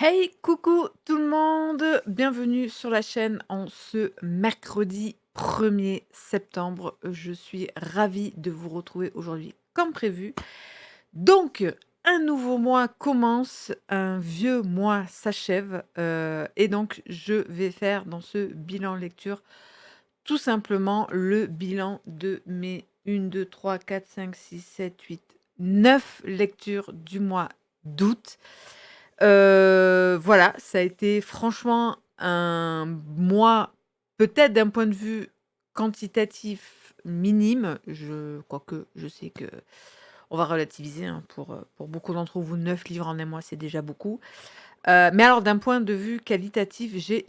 Hey, coucou tout le monde, bienvenue sur la chaîne en ce mercredi 1er septembre. Je suis ravie de vous retrouver aujourd'hui comme prévu. Donc, un nouveau mois commence, un vieux mois s'achève et donc je vais faire dans ce bilan lecture tout simplement le bilan de mes 1, 2, 3, 4, 5, 6, 7, 8, 9 lectures du mois d'août. Voilà, ça a été franchement un mois, peut-être d'un point de vue quantitatif minime, quoique je sais que on va relativiser, hein, pour beaucoup d'entre vous, 9 livres en un mois, c'est déjà beaucoup. Mais alors d'un point de vue qualitatif, j'ai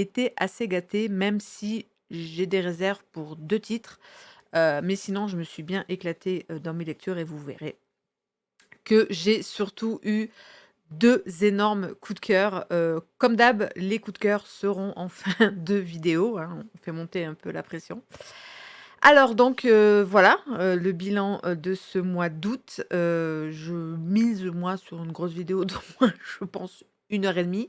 été assez gâtée, même si j'ai des réserves pour 2 titres, mais sinon je me suis bien éclatée, dans mes lectures et vous verrez que j'ai surtout eu 2 énormes coups de cœur. Comme d'hab, les coups de cœur seront en fin de vidéo, hein, on fait monter un peu la pression. Alors donc, voilà, le bilan, de ce mois d'août. Je mise moi sur une grosse vidéo d'au moins, je pense, 1 heure et demie.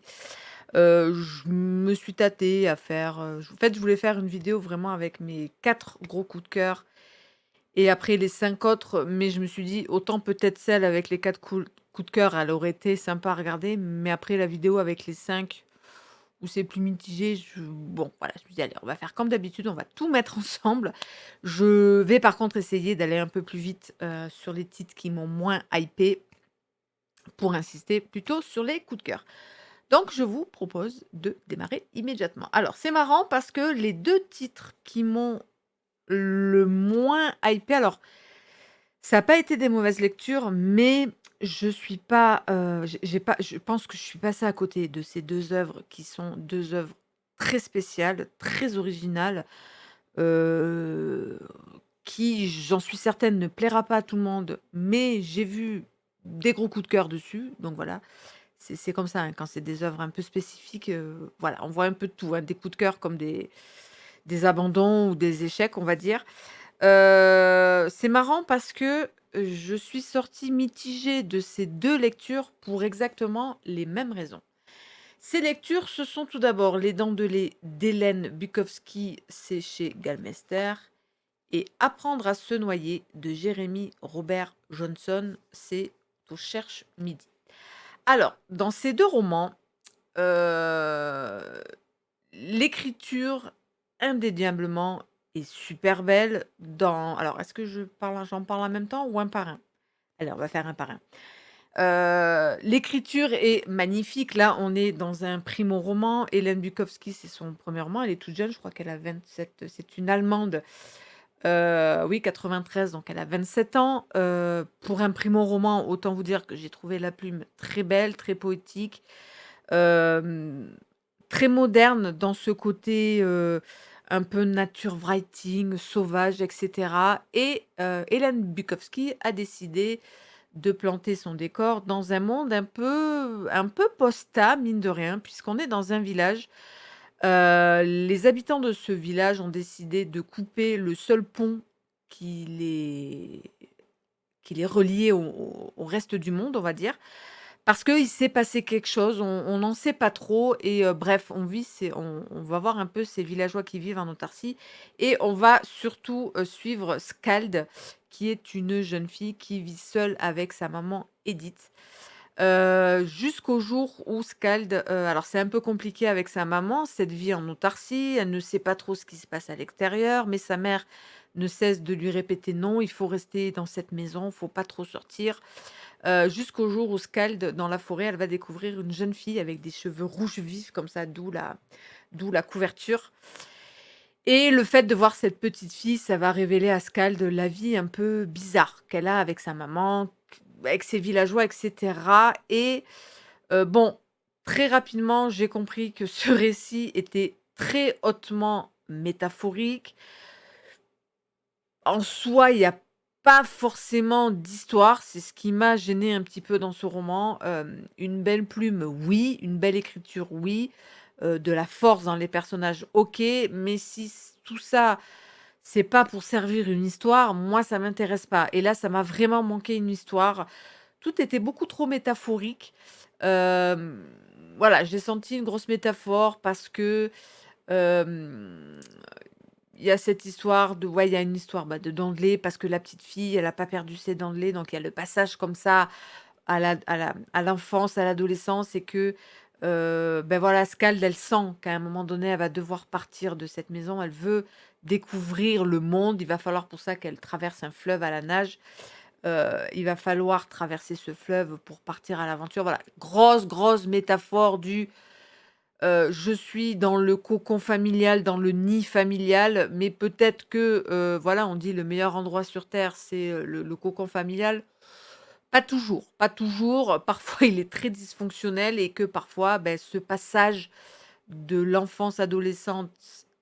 Je me suis tâtée à faire, en fait, je voulais faire une vidéo vraiment avec mes 4 gros coups de cœur et après les 5 autres, mais je me suis dit: «Autant peut-être celle avec les 4 coups de cœur, elle aurait été sympa à regarder», mais après la vidéo avec les 5 où c'est plus mitigé, bon voilà, je me suis dit: «Allez, on va faire comme d'habitude, on va tout mettre ensemble». Je vais par contre essayer d'aller un peu plus vite, sur les titres qui m'ont moins hypé pour insister plutôt sur les coups de cœur. Donc je vous propose de démarrer immédiatement. Alors c'est marrant parce que les 2 titres qui m'ont le moins hypé, alors ça a pas été des mauvaises lectures, mais je suis pas, j'ai pas je pense que je suis passée à côté de ces 2 œuvres qui sont 2 œuvres très spéciales, très originales, heu, qui, j'en suis certaine, ne plaira pas à tout le monde, mais j'ai vu des gros coups de cœur dessus, donc voilà. C'est comme ça, hein, quand c'est des œuvres un peu spécifiques, voilà, on voit un peu de tout, hein, des coups de cœur comme des abandons ou des échecs, on va dire. C'est marrant parce que, je suis sortie mitigée de ces 2 lectures pour exactement les mêmes raisons. Ces lectures, ce sont tout d'abord Les Dents de lait d'Hélène Bukowski, c'est chez Galmester, et Apprendre à se noyer de Jérémy Robert Johnson, c'est au Cherche Midi. Alors, dans ces 2 romans, heu, l'écriture indéniablement est super belle alors est-ce que j'en parle en même temps ou un par un? Allez, on va faire un par un. L'écriture est magnifique. Là, on est dans un primo-roman. Hélène Bukowski, c'est son premier roman. Elle est toute jeune, je crois qu'elle a 27. C'est une Allemande, oui, 93, donc elle a 27 ans. Pour un primo-roman, autant vous dire que j'ai trouvé la plume très belle, très poétique, hem, très moderne dans ce côté, un peu nature writing, sauvage et cetera, et Hélène Bukowski a décidé de planter son décor dans un monde un peu post-âme, mine de rien, puisqu'on est dans un village. Les habitants de ce village ont décidé de couper le seul pont qui les qui les reliait au reste du monde, on va dire, parce qu'il s'est passé quelque chose, on n'en sait pas trop, et bref, on va voir un peu ces villageois qui vivent en autarcie, et on va surtout, suivre Skald, qui est une jeune fille qui vit seule avec sa maman Edith. Jusqu'au jour où Skald, alors c'est un peu compliqué avec sa maman, cette vie en autarcie, elle ne sait pas trop ce qui se passe à l'extérieur, mais sa mère ne cesse de lui répéter: «Non, il faut rester dans cette maison, faut pas trop sortir». Jusqu'au jour où Skald, dans la forêt, elle va découvrir une jeune fille avec des cheveux rouges vifs comme ça, d'où la couverture, et le fait de voir cette petite fille, ça va révéler à Skald la vie un peu bizarre qu'elle a avec sa maman, avec ses villageois et cetera, et bon, très rapidement, j'ai compris que ce récit était très hautement métaphorique. En soi, il y a pas forcément d'histoire, c'est ce qui m'a gêné un petit peu dans ce roman. Une belle plume, oui, une belle écriture, oui, de la force dans les personnages, OK, mais si tout ça, c'est pas pour servir une histoire, moi ça m'intéresse pas, et là, ça m'a vraiment manqué une histoire. tout était beaucoup trop métaphorique. Hem, voilà, j'ai senti une grosse métaphore parce que, hem, il y a cette histoire de ouais, il y a une histoire, bah, de dents de lait parce que la petite fille, elle a pas perdu ses dents de lait, donc il y a le passage comme ça à l'enfance, à l'adolescence et que, ben, voilà, Scald, elle sent qu'à un moment donné, elle va devoir partir de cette maison. Elle veut découvrir le monde. Il va falloir pour ça qu'elle traverse un fleuve à la nage. Il va falloir traverser ce fleuve pour partir à l'aventure. Voilà, grosse, grosse métaphore du, je suis dans le cocon familial, dans le nid familial, mais peut-être que, voilà, on dit: «Le meilleur endroit sur terre, c'est, le cocon familial». Pas toujours, pas toujours. Parfois, il est très dysfonctionnel et que parfois, beh, ce passage de l'enfance adolescente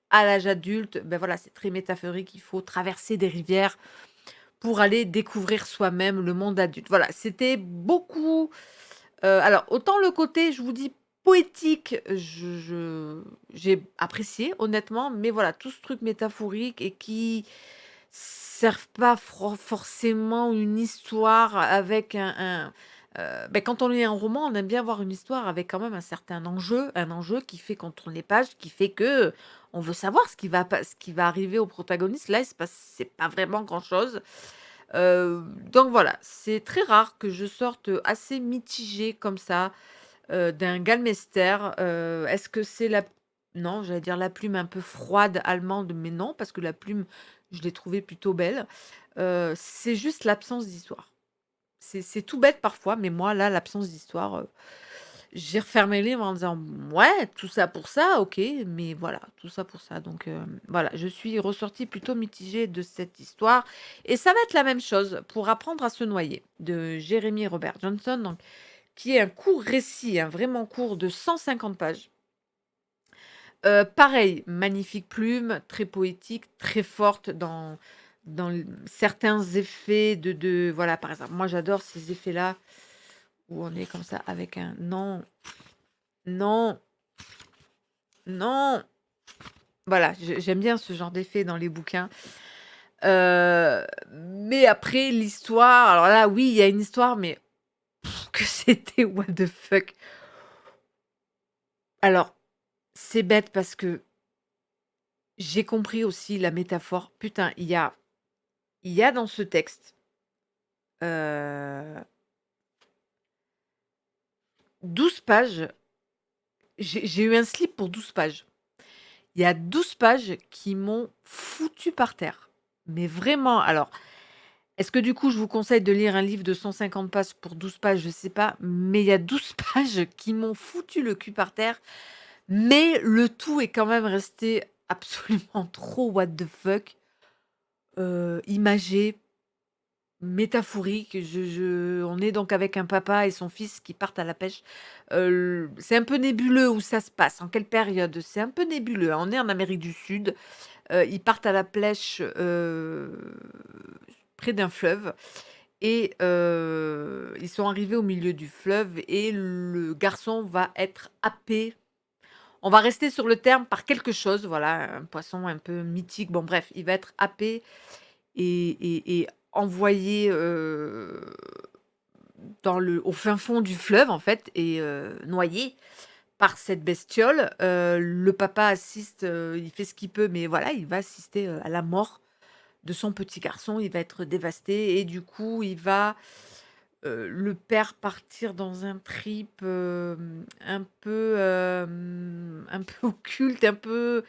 à l'âge adulte, ben voilà, c'est très métaphorique. Il faut traverser des rivières pour aller découvrir soi-même le monde adulte. Voilà, c'était beaucoup, alors autant le côté, je vous dis, poétique, j'ai apprécié honnêtement, mais voilà, tout ce truc métaphorique et qui servent pas forcément une histoire avec beh, quand on lit un roman, on aime bien avoir une histoire avec quand même un enjeu qui fait qu'on tourne les pages, qui fait que on veut savoir ce qui va arriver au protagoniste. Là, c'est pas vraiment grand-chose. Donc voilà, c'est très rare que je sorte, assez mitigée comme ça, d'un Galmeister. Est-ce que c'est la non, j'allais dire la plume un peu froide allemande, mais non, parce que la plume, je l'ai trouvée plutôt belle. C'est juste l'absence d'histoire. C'est tout bête parfois, mais moi là, l'absence d'histoire, j'ai refermé le livre en disant: «Ouais, tout ça pour ça, OK, mais voilà, tout ça pour ça». Donc voilà, je suis ressortie plutôt mitigée de cette histoire et ça va être la même chose pour Apprendre à se noyer de Jeremy Robert Johnson, donc qui est un court récit, un vraiment court de 150 pages. Pareil, magnifique plume, très poétique, très forte dans certains effets de voilà, par exemple, moi j'adore ces effets-là où on est comme ça avec un: «Non, non, non!» Voilà, j'aime bien ce genre d'effet dans les bouquins. Mais après l'histoire, alors là, oui, il y a une histoire, mais que c'était what the fuck. Alors, c'est bête parce que j'ai compris aussi la métaphore. Putain, il y a dans ce texte, heu, 12 pages. J'ai eu un slip pour 12 pages. Il y a 12 pages qui m'ont foutu par terre. Mais vraiment, alors, est-ce que du coup, je vous conseille de lire un livre de 150 pages pour 12 pages? Je sais pas, mais il y a 12 pages qui m'ont foutu le cul par terre, mais le tout est quand même resté absolument trop what the fuck, imagé, métaphorique. On est donc avec un papa et son fils qui partent à la pêche. C'est un peu nébuleux où ça se passe, en quelle période, c'est un peu nébuleux, hein. On est en Amérique du Sud, ils partent à la pêche, près d'un fleuve et ils sont arrivés au milieu du fleuve et le garçon va être happé. On va rester sur le terme par quelque chose, voilà, un poisson un peu mythique. Bon bref, il va être happé et envoyé, au fin fond du fleuve en fait et noyé par cette bestiole. Le papa assiste, il fait ce qu'il peut, mais voilà, il va assister, à la mort de son petit garçon. Il va être dévasté et du coup, il va, le père partir dans un trip, un peu occulte, un peu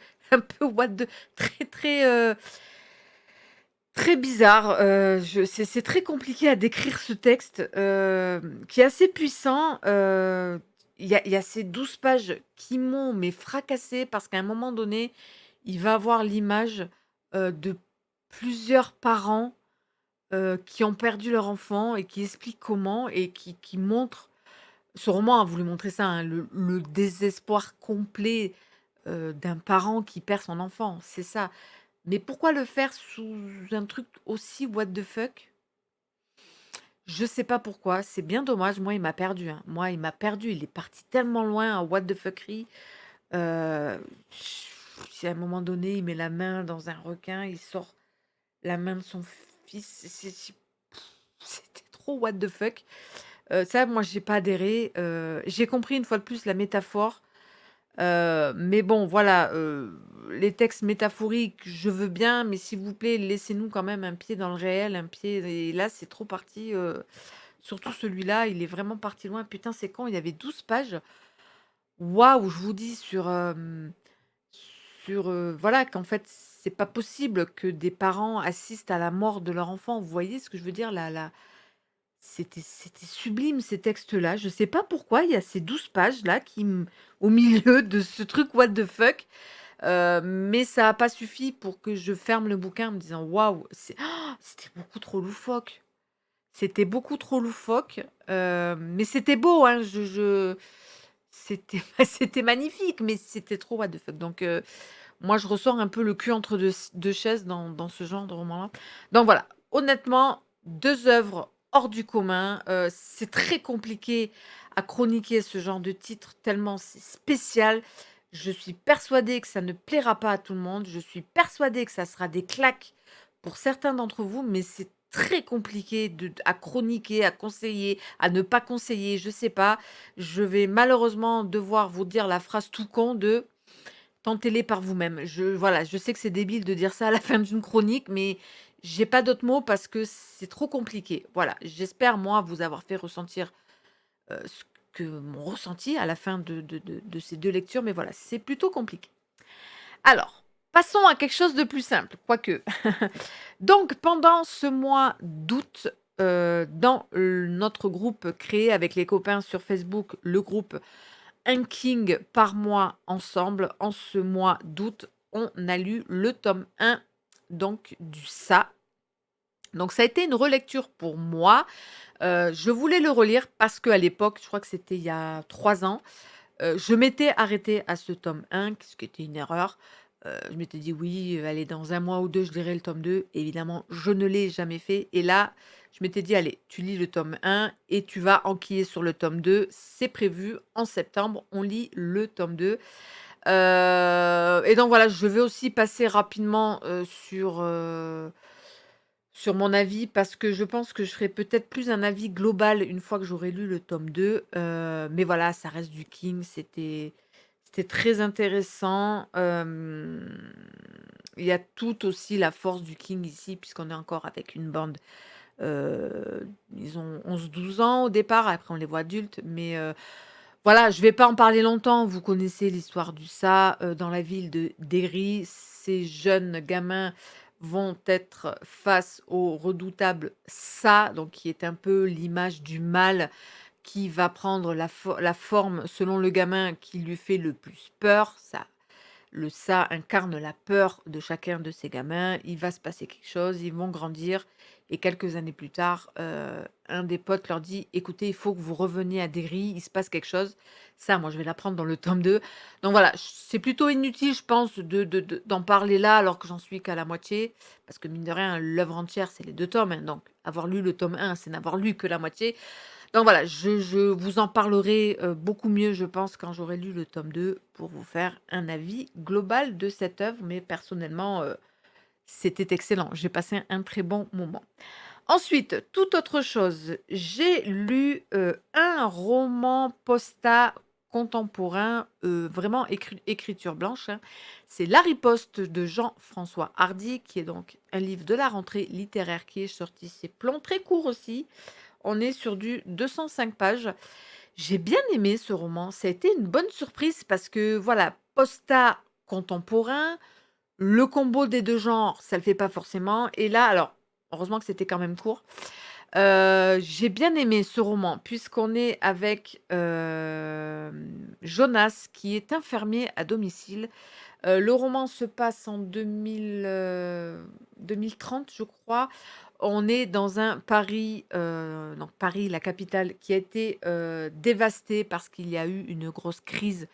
what the très, très, très bizarre. C'est très compliqué à décrire ce texte, qui est assez puissant. Il y a ces 12 pages qui m'ont mais fracassée parce qu'à un moment donné, il va avoir l'image, de plusieurs parents, qui ont perdu leur enfant et qui expliquent comment et qui montrent ce roman a voulu montrer ça, hein, le désespoir complet, d'un parent qui perd son enfant, c'est ça. Mais pourquoi le faire sous un truc aussi what the fuck? Je sais pas pourquoi, c'est bien dommage. Moi, il m'a perdu, hein. Moi, il m'a perdu. Il est parti tellement loin en what the fuckerie. Heu, si à un moment donné, il met la main dans un requin, il sort la main de son fils, c'était trop what the fuck. Ça, moi, j'ai pas adhéré. J'ai compris une fois de plus la métaphore, mais bon, voilà, les textes métaphoriques, je veux bien, mais s'il vous plaît, laissez-nous quand même un pied dans le réel, un pied et là, c'est trop parti, surtout celui-là, il est vraiment parti loin. Putain, c'est quand il y avait 12 pages. Waouh, je vous dis voilà, qu'en fait, c'est pas possible que des parents assistent à la mort de leur enfant. Vous voyez ce que je veux dire? La c'était sublime ces textes-là. Je sais pas pourquoi il y a ces 12 pages-là au milieu de ce truc what the fuck, mais ça a pas suffi pour que je ferme le bouquin en me disant: «Waouh, c'était beaucoup trop loufoque». C'était beaucoup trop loufoque, mais c'était beau, hein, c'était c'était magnifique, mais c'était trop what the fuck. Donc moi, je ressors un peu le cul entre deux chaises dans ce genre de roman-là. Donc voilà, honnêtement, 2 œuvres hors du commun. C'est très compliqué à chroniquer ce genre de titre tellement c'est spécial. Je suis persuadée que ça ne plaira pas à tout le monde. Je suis persuadée que ça sera des claques pour certains d'entre vous, mais c'est très compliqué à chroniquer, à conseiller, à ne pas conseiller, je sais pas. Je vais malheureusement devoir vous dire la phrase tout con de tentez-les par vous-même. Voilà, je sais que c'est débile de dire ça à la fin d'une chronique, mais j'ai pas d'autres mots parce que c'est trop compliqué. Voilà, j'espère, moi, vous avoir fait ressentir ce que mon ressenti à la fin de ces 2 lectures, mais voilà, c'est plutôt compliqué. Alors, passons à quelque chose de plus simple, quoique. Donc, pendant ce mois d'août, dans notre groupe créé avec les copains sur Facebook, le groupe Un King par mois ensemble, en ce mois d'août, on a lu le tome 1 donc du Ça. Donc ça a été une relecture pour moi. Je voulais le relire parce qu'à l'époque, je crois que c'était il y a 3 ans, je m'étais arrêtée à ce tome 1, ce qui était une erreur. Je m'étais dit: «Oui, allez, dans un mois ou 2, je lirai le tome 2». Évidemment, je ne l'ai jamais fait et là, je m'étais dit: «Allez, tu lis le tome 1 et tu vas enquiller sur le tome 2. C'est prévu en septembre, on lit le tome 2». Et donc voilà, je vais aussi passer rapidement, sur mon avis parce que je pense que je ferai peut-être plus un avis global une fois que j'aurai lu le tome 2. Mais voilà, ça reste du King, c'était très intéressant. Il y a tout aussi la force du King ici puisqu'on est encore avec une bande, ils ont 11-12 ans au départ, après on les voit adultes, mais voilà, je vais pas en parler longtemps. Vous connaissez l'histoire du Ça, dans la ville de Derry. Ces jeunes gamins vont être face au redoutable Ça, donc qui est un peu l'image du mal qui va prendre la forme selon le gamin qui lui fait le plus peur. Ça, le Ça incarne la peur de chacun de ces gamins. Il va se passer quelque chose, ils vont grandir et quelques années plus tard, un des potes leur dit: «Écoutez, il faut que vous reveniez à Derry, il se passe quelque chose». Ça, moi, je vais l'apprendre dans le tome 2. Donc voilà, c'est plutôt inutile, je pense, d'en parler là, alors que j'en suis qu'à la moitié, parce que mine de rien, l'œuvre entière, c'est les 2 tomes, hein, donc avoir lu le tome 1, c'est n'avoir lu que la moitié. Donc voilà, je vous en parlerai, beaucoup mieux, je pense, quand j'aurai lu le tome 2 pour vous faire un avis global de cette œuvre, mais personnellement, c'était excellent. J'ai passé un très bon moment. Ensuite, toute autre chose, j'ai lu, un roman contemporain, vraiment écriture blanche, hein. C'est La Riposte de Jean-François Hardy, qui est donc un livre de la rentrée littéraire qui est sorti. C'est plomb, très court aussi. On est sur du 205 pages. J'ai bien aimé ce roman. Ça a été une bonne surprise parce que voilà, posta contemporain, le combo des 2 genres, ça le fait pas forcément et là alors, heureusement que c'était quand même court. J'ai bien aimé ce roman puisqu'on est avec, Jonas qui est infirmier à domicile. Le roman se passe en 2030, je crois. On est dans un Paris, donc Paris, la capitale, qui a été, dévastée parce qu'il y a eu une grosse crise,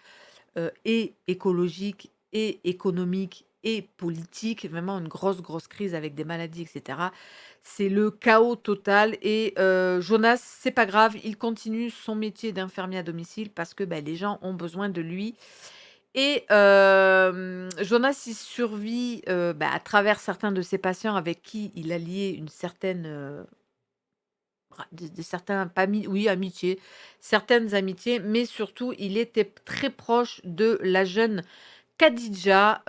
et écologique et économique et politique, vraiment une grosse, grosse crise avec des maladies et cetera. C'est le chaos total et Jonas, c'est pas grave, il continue son métier d'infirmier à domicile parce que, bah, les gens ont besoin de lui et Jonas, il survit, bah, à travers certains de ses patients avec qui il a lié une certaine, de certains pas ami oui, amitiés, certaines amitiés, mais surtout, il était très proche de la jeune Khadija,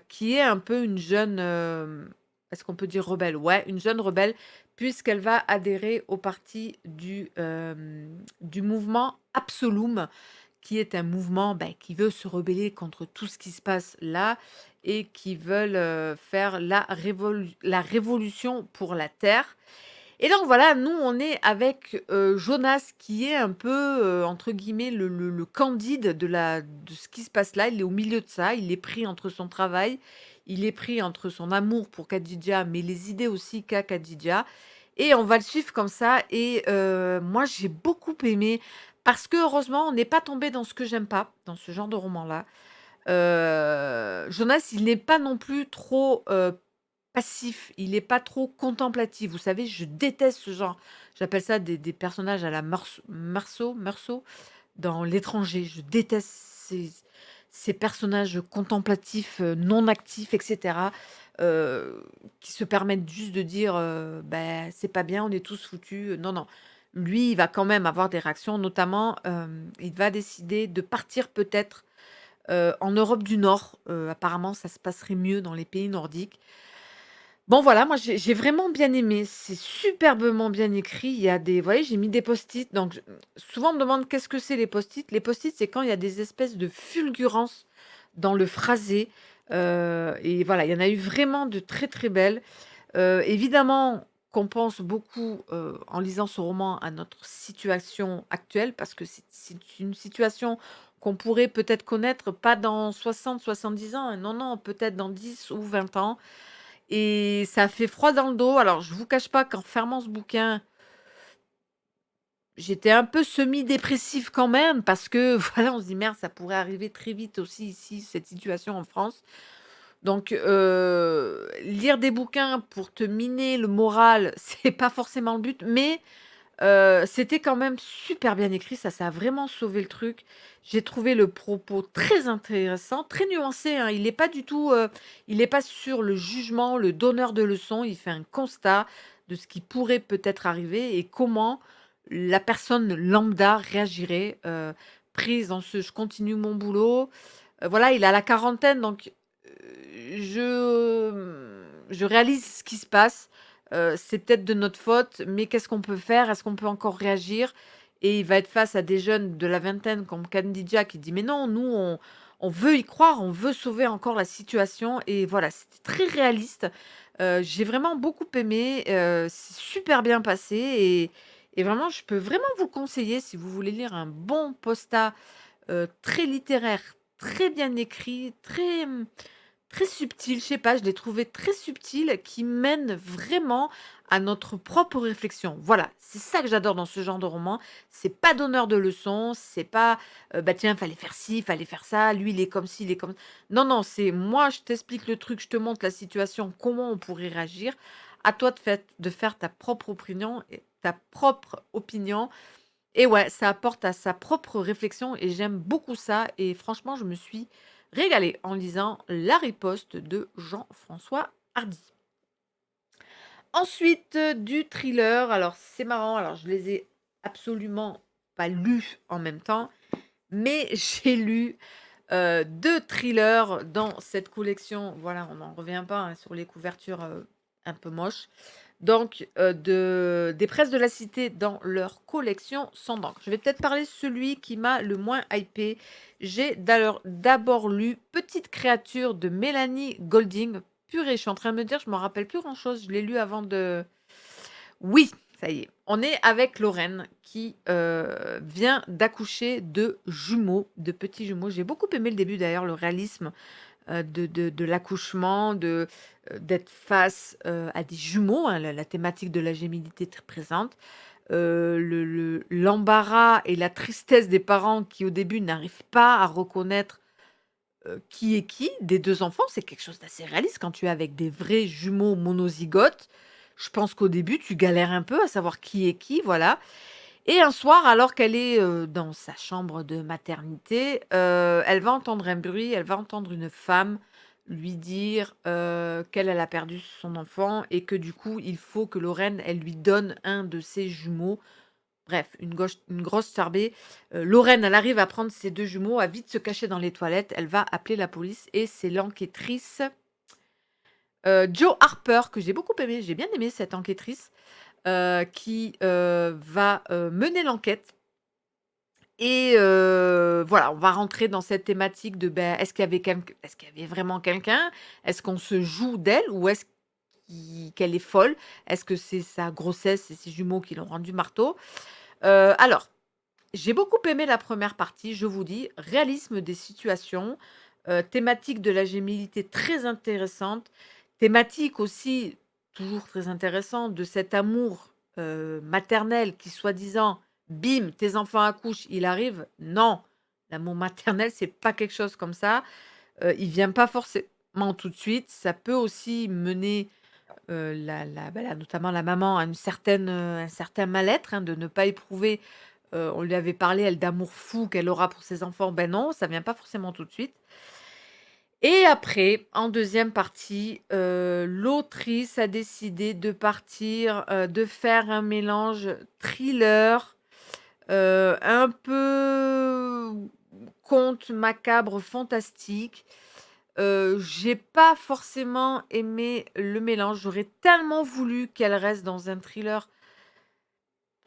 qui est un peu une jeune, est-ce qu'on peut dire rebelle? Ouais, une jeune rebelle, puisqu'elle va adhérer au parti du mouvement Absoloum, qui est un mouvement, qui veut se rebeller contre tout ce qui se passe là et qui veulent, faire la révolution pour la terre. Et donc voilà, nous, on est avec, Jonas qui est un peu, entre guillemets «le Candide» de ce qui se passe là. Il est au milieu de ça, il est pris entre son travail, il est pris entre son amour pour Khadija, mais les idées aussi qu'a Khadija et on va le suivre comme ça et moi, j'ai beaucoup aimé parce que heureusement, on n'est pas tombé dans ce que j'aime pas, dans ce genre de roman-là. Jonas, il n'est pas non plus trop, passif, il est pas trop contemplatif. Vous savez, je déteste ce genre. J'appelle ça des personnages à la Meursault dans L'étranger. Je déteste ces personnages contemplatifs, non actifs, et cetera, qui se permettent juste de dire, «C'est pas bien, on est tous foutus». Non, non. Lui, il va quand même avoir des réactions, notamment, il va décider de partir peut-être, en Europe du Nord. Apparemment, ça se passerait mieux dans les pays nordiques. Bon voilà, moi j'ai vraiment bien aimé, c'est superbement bien écrit. Il y a des Vous voyez, j'ai mis des post-it, donc souvent on me demande: «Qu'est-ce que c'est les post-it?» Les post-it, c'est quand il y a des espèces de fulgurances dans le phrasé, et voilà, il y en a eu vraiment de très, très belles. Évidemment qu'on pense beaucoup, en lisant ce roman à notre situation actuelle parce que c'est une situation qu'on pourrait peut-être connaître pas dans 60-70 ans, hein, non, non, peut-être dans 10 ou 20 ans. Et ça fait froid dans le dos. Alors, je vous cache pas qu'en fermant ce bouquin, j'étais un peu semi-dépressive quand même parce que, voilà, on se dit: «Merde, ça pourrait arriver très vite aussi ici, cette situation en France». Donc, lire des bouquins pour te miner le moral, c'est pas forcément le but, mais c'était quand même super bien écrit, ça a vraiment sauvé le truc. J'ai trouvé le propos très intéressant, très nuancé, hein. Il est pas du tout, il est pas sur le jugement, le donneur de leçons. Il fait un constat de ce qui pourrait peut-être arriver et comment la personne lambda réagirait, prise dans ce: «Je continue mon boulot». Voilà, il a la quarantaine donc, je réalise ce qui se passe. C'est peut-être de notre faute, mais qu'est-ce qu'on peut faire? Est-ce qu'on peut encore réagir? Et il va être face à des jeunes de la vingtaine comme Kandidja qui dit: «Mais non, nous on veut y croire, on veut sauver encore la situation» et voilà, c'était très réaliste. J'ai vraiment beaucoup aimé, c'est super bien passé et vraiment je peux vraiment vous conseiller si vous voulez lire un bon postat, très littéraire, très bien écrit, très subtil, je sais pas, je l'ai trouvé très subtil, qui mène vraiment à notre propre réflexion. Voilà, c'est ça que j'adore dans ce genre de roman. C'est pas donneur de leçons, c'est pas, «Bah, tiens, fallait faire ci, fallait faire ça, lui, il est comme ci, il est comme» non, non, c'est moi, je t'explique le truc, je te montre la situation, comment on pourrait réagir. À toi de faire ta propre opinion et ouais, ça apporte à sa propre réflexion et j'aime beaucoup ça et franchement, je me suis régalée en lisant La Riposte de Jean-François Hardy. Ensuite, du thriller, alors c'est marrant, alors je les ai absolument pas lus en même temps, mais j'ai lu, 2 thrillers dans cette collection. Voilà, on n'en revient pas, hein, sur les couvertures, un peu moches. Donc, des Presses de la Cité dans leur collection Sang d'encre. Je vais peut-être parler de celui qui m'a le moins hypé. J'ai d'abord lu Petite créature de Mélanie Golding. Purée, je suis en train de me dire, je me rappelle plus grand-chose. Je l'ai lu avant de oui, ça y est. On est avec Lorraine qui, vient d'accoucher de jumeaux, de petits jumeaux. J'ai beaucoup aimé le début d'ailleurs, le réalisme, de l'accouchement, d'être face, à des jumeaux, hein, la thématique de la gémellité est très présente. L'embarras et la tristesse des parents qui, au début, n'arrivent pas à reconnaître, qui est qui des 2 enfants. C'est quelque chose d'assez réaliste quand tu es avec des vrais jumeaux monozygotes. Je pense qu'au début, tu galères un peu à savoir qui est qui, voilà et un soir, alors qu'elle est, dans sa chambre de maternité, elle va entendre un bruit, elle va entendre une femme lui dire, qu'elle, elle a perdu son enfant et que du coup, il faut que Lorraine, elle lui donne un de ses jumeaux. Bref, une grosse starbée. Lorraine, elle arrive à prendre ses 2 jumeaux, à vite se cacher dans les toilettes. Elle va appeler la police et c'est l'enquêtrice, Jo Harper, que j'ai beaucoup aimée. J'ai bien aimé cette enquêtrice, qui, va, mener l'enquête et voilà, on va rentrer dans cette thématique de, ben, est-ce qu'il y avait vraiment quelqu'un? Est-ce qu'on se joue d'elle ou est-ce qu'elle est folle? Est-ce que c'est sa grossesse et ses jumeaux qui l'ont rendue marteau? Alors, j'ai beaucoup aimé la première partie, je vous dis, réalisme des situations, thématique de la gémilité très intéressante, thématique aussi, toujours très intéressante, de cet amour, maternel qui soi-disant, bim, tes enfants accouchent, il arrive. Non, l'amour maternel, c'est pas quelque chose comme ça, il vient pas forcément tout de suite. Ça peut aussi mener, notamment la maman à un certain mal-être, hein, de ne pas éprouver. On lui avait parlé, elle, d'amour fou qu'elle aura pour ses enfants. Ben non, ça vient pas forcément tout de suite. Et après, en deuxième partie, l'autrice a décidé de partir, de faire un mélange thriller, un peu conte macabre fantastique. J'ai pas forcément aimé le mélange. J'aurais tellement voulu qu'elle reste dans un thriller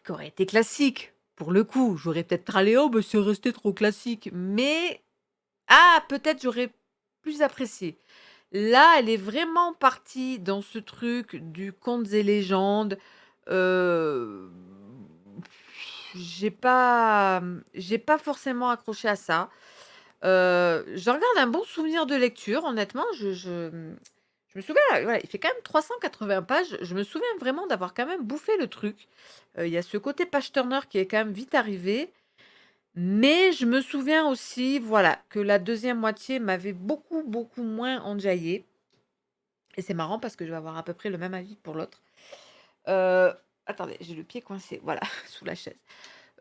qui aurait été classique. Pour le coup, j'aurais peut-être râlé: «Oh, bah, c'est resté trop classique», mais peut-être j'aurais plus apprécié. Là, elle est vraiment partie dans ce truc du contes et légendes. Heu, j'ai pas forcément accroché à ça. J'en garde un bon souvenir de lecture, honnêtement. Je me souviens, voilà, il fait quand même 380 pages. Je me souviens vraiment d'avoir quand même bouffé le truc. Il y a ce côté page turner qui est quand même vite arrivé. Mais je me souviens aussi, voilà, que la deuxième moitié m'avait beaucoup, beaucoup moins enjaillée. Et c'est marrant parce que je vais avoir à peu près le même avis pour l'autre. Heu, attendez, j'ai le pied coincé, voilà, sous la chaise.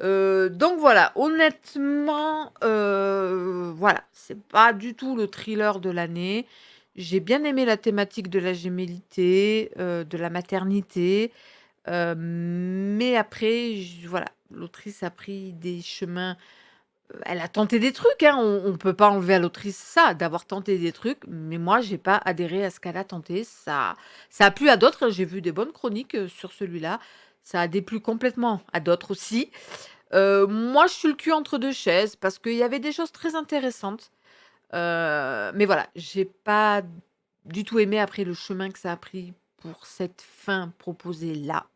Donc voilà, honnêtement, voilà, c'est pas du tout le thriller de l'année. J'ai bien aimé la thématique de la gémellité, de la maternité, mais après voilà, l'autrice a pris des chemins. Elle a tenté des trucs, hein, on peut pas enlever à l'autrice ça, d'avoir tenté des trucs, mais moi j'ai pas adhéré à ce qu'elle a tenté. Ça a plu à d'autres, j'ai vu des bonnes chroniques, sur celui-là. Ça a déplu complètement à d'autres aussi. Moi je suis le cul entre 2 chaises parce qu'il y avait des choses très intéressantes, mais voilà, j'ai pas du tout aimé après le chemin que ça a pris pour cette fin proposée là.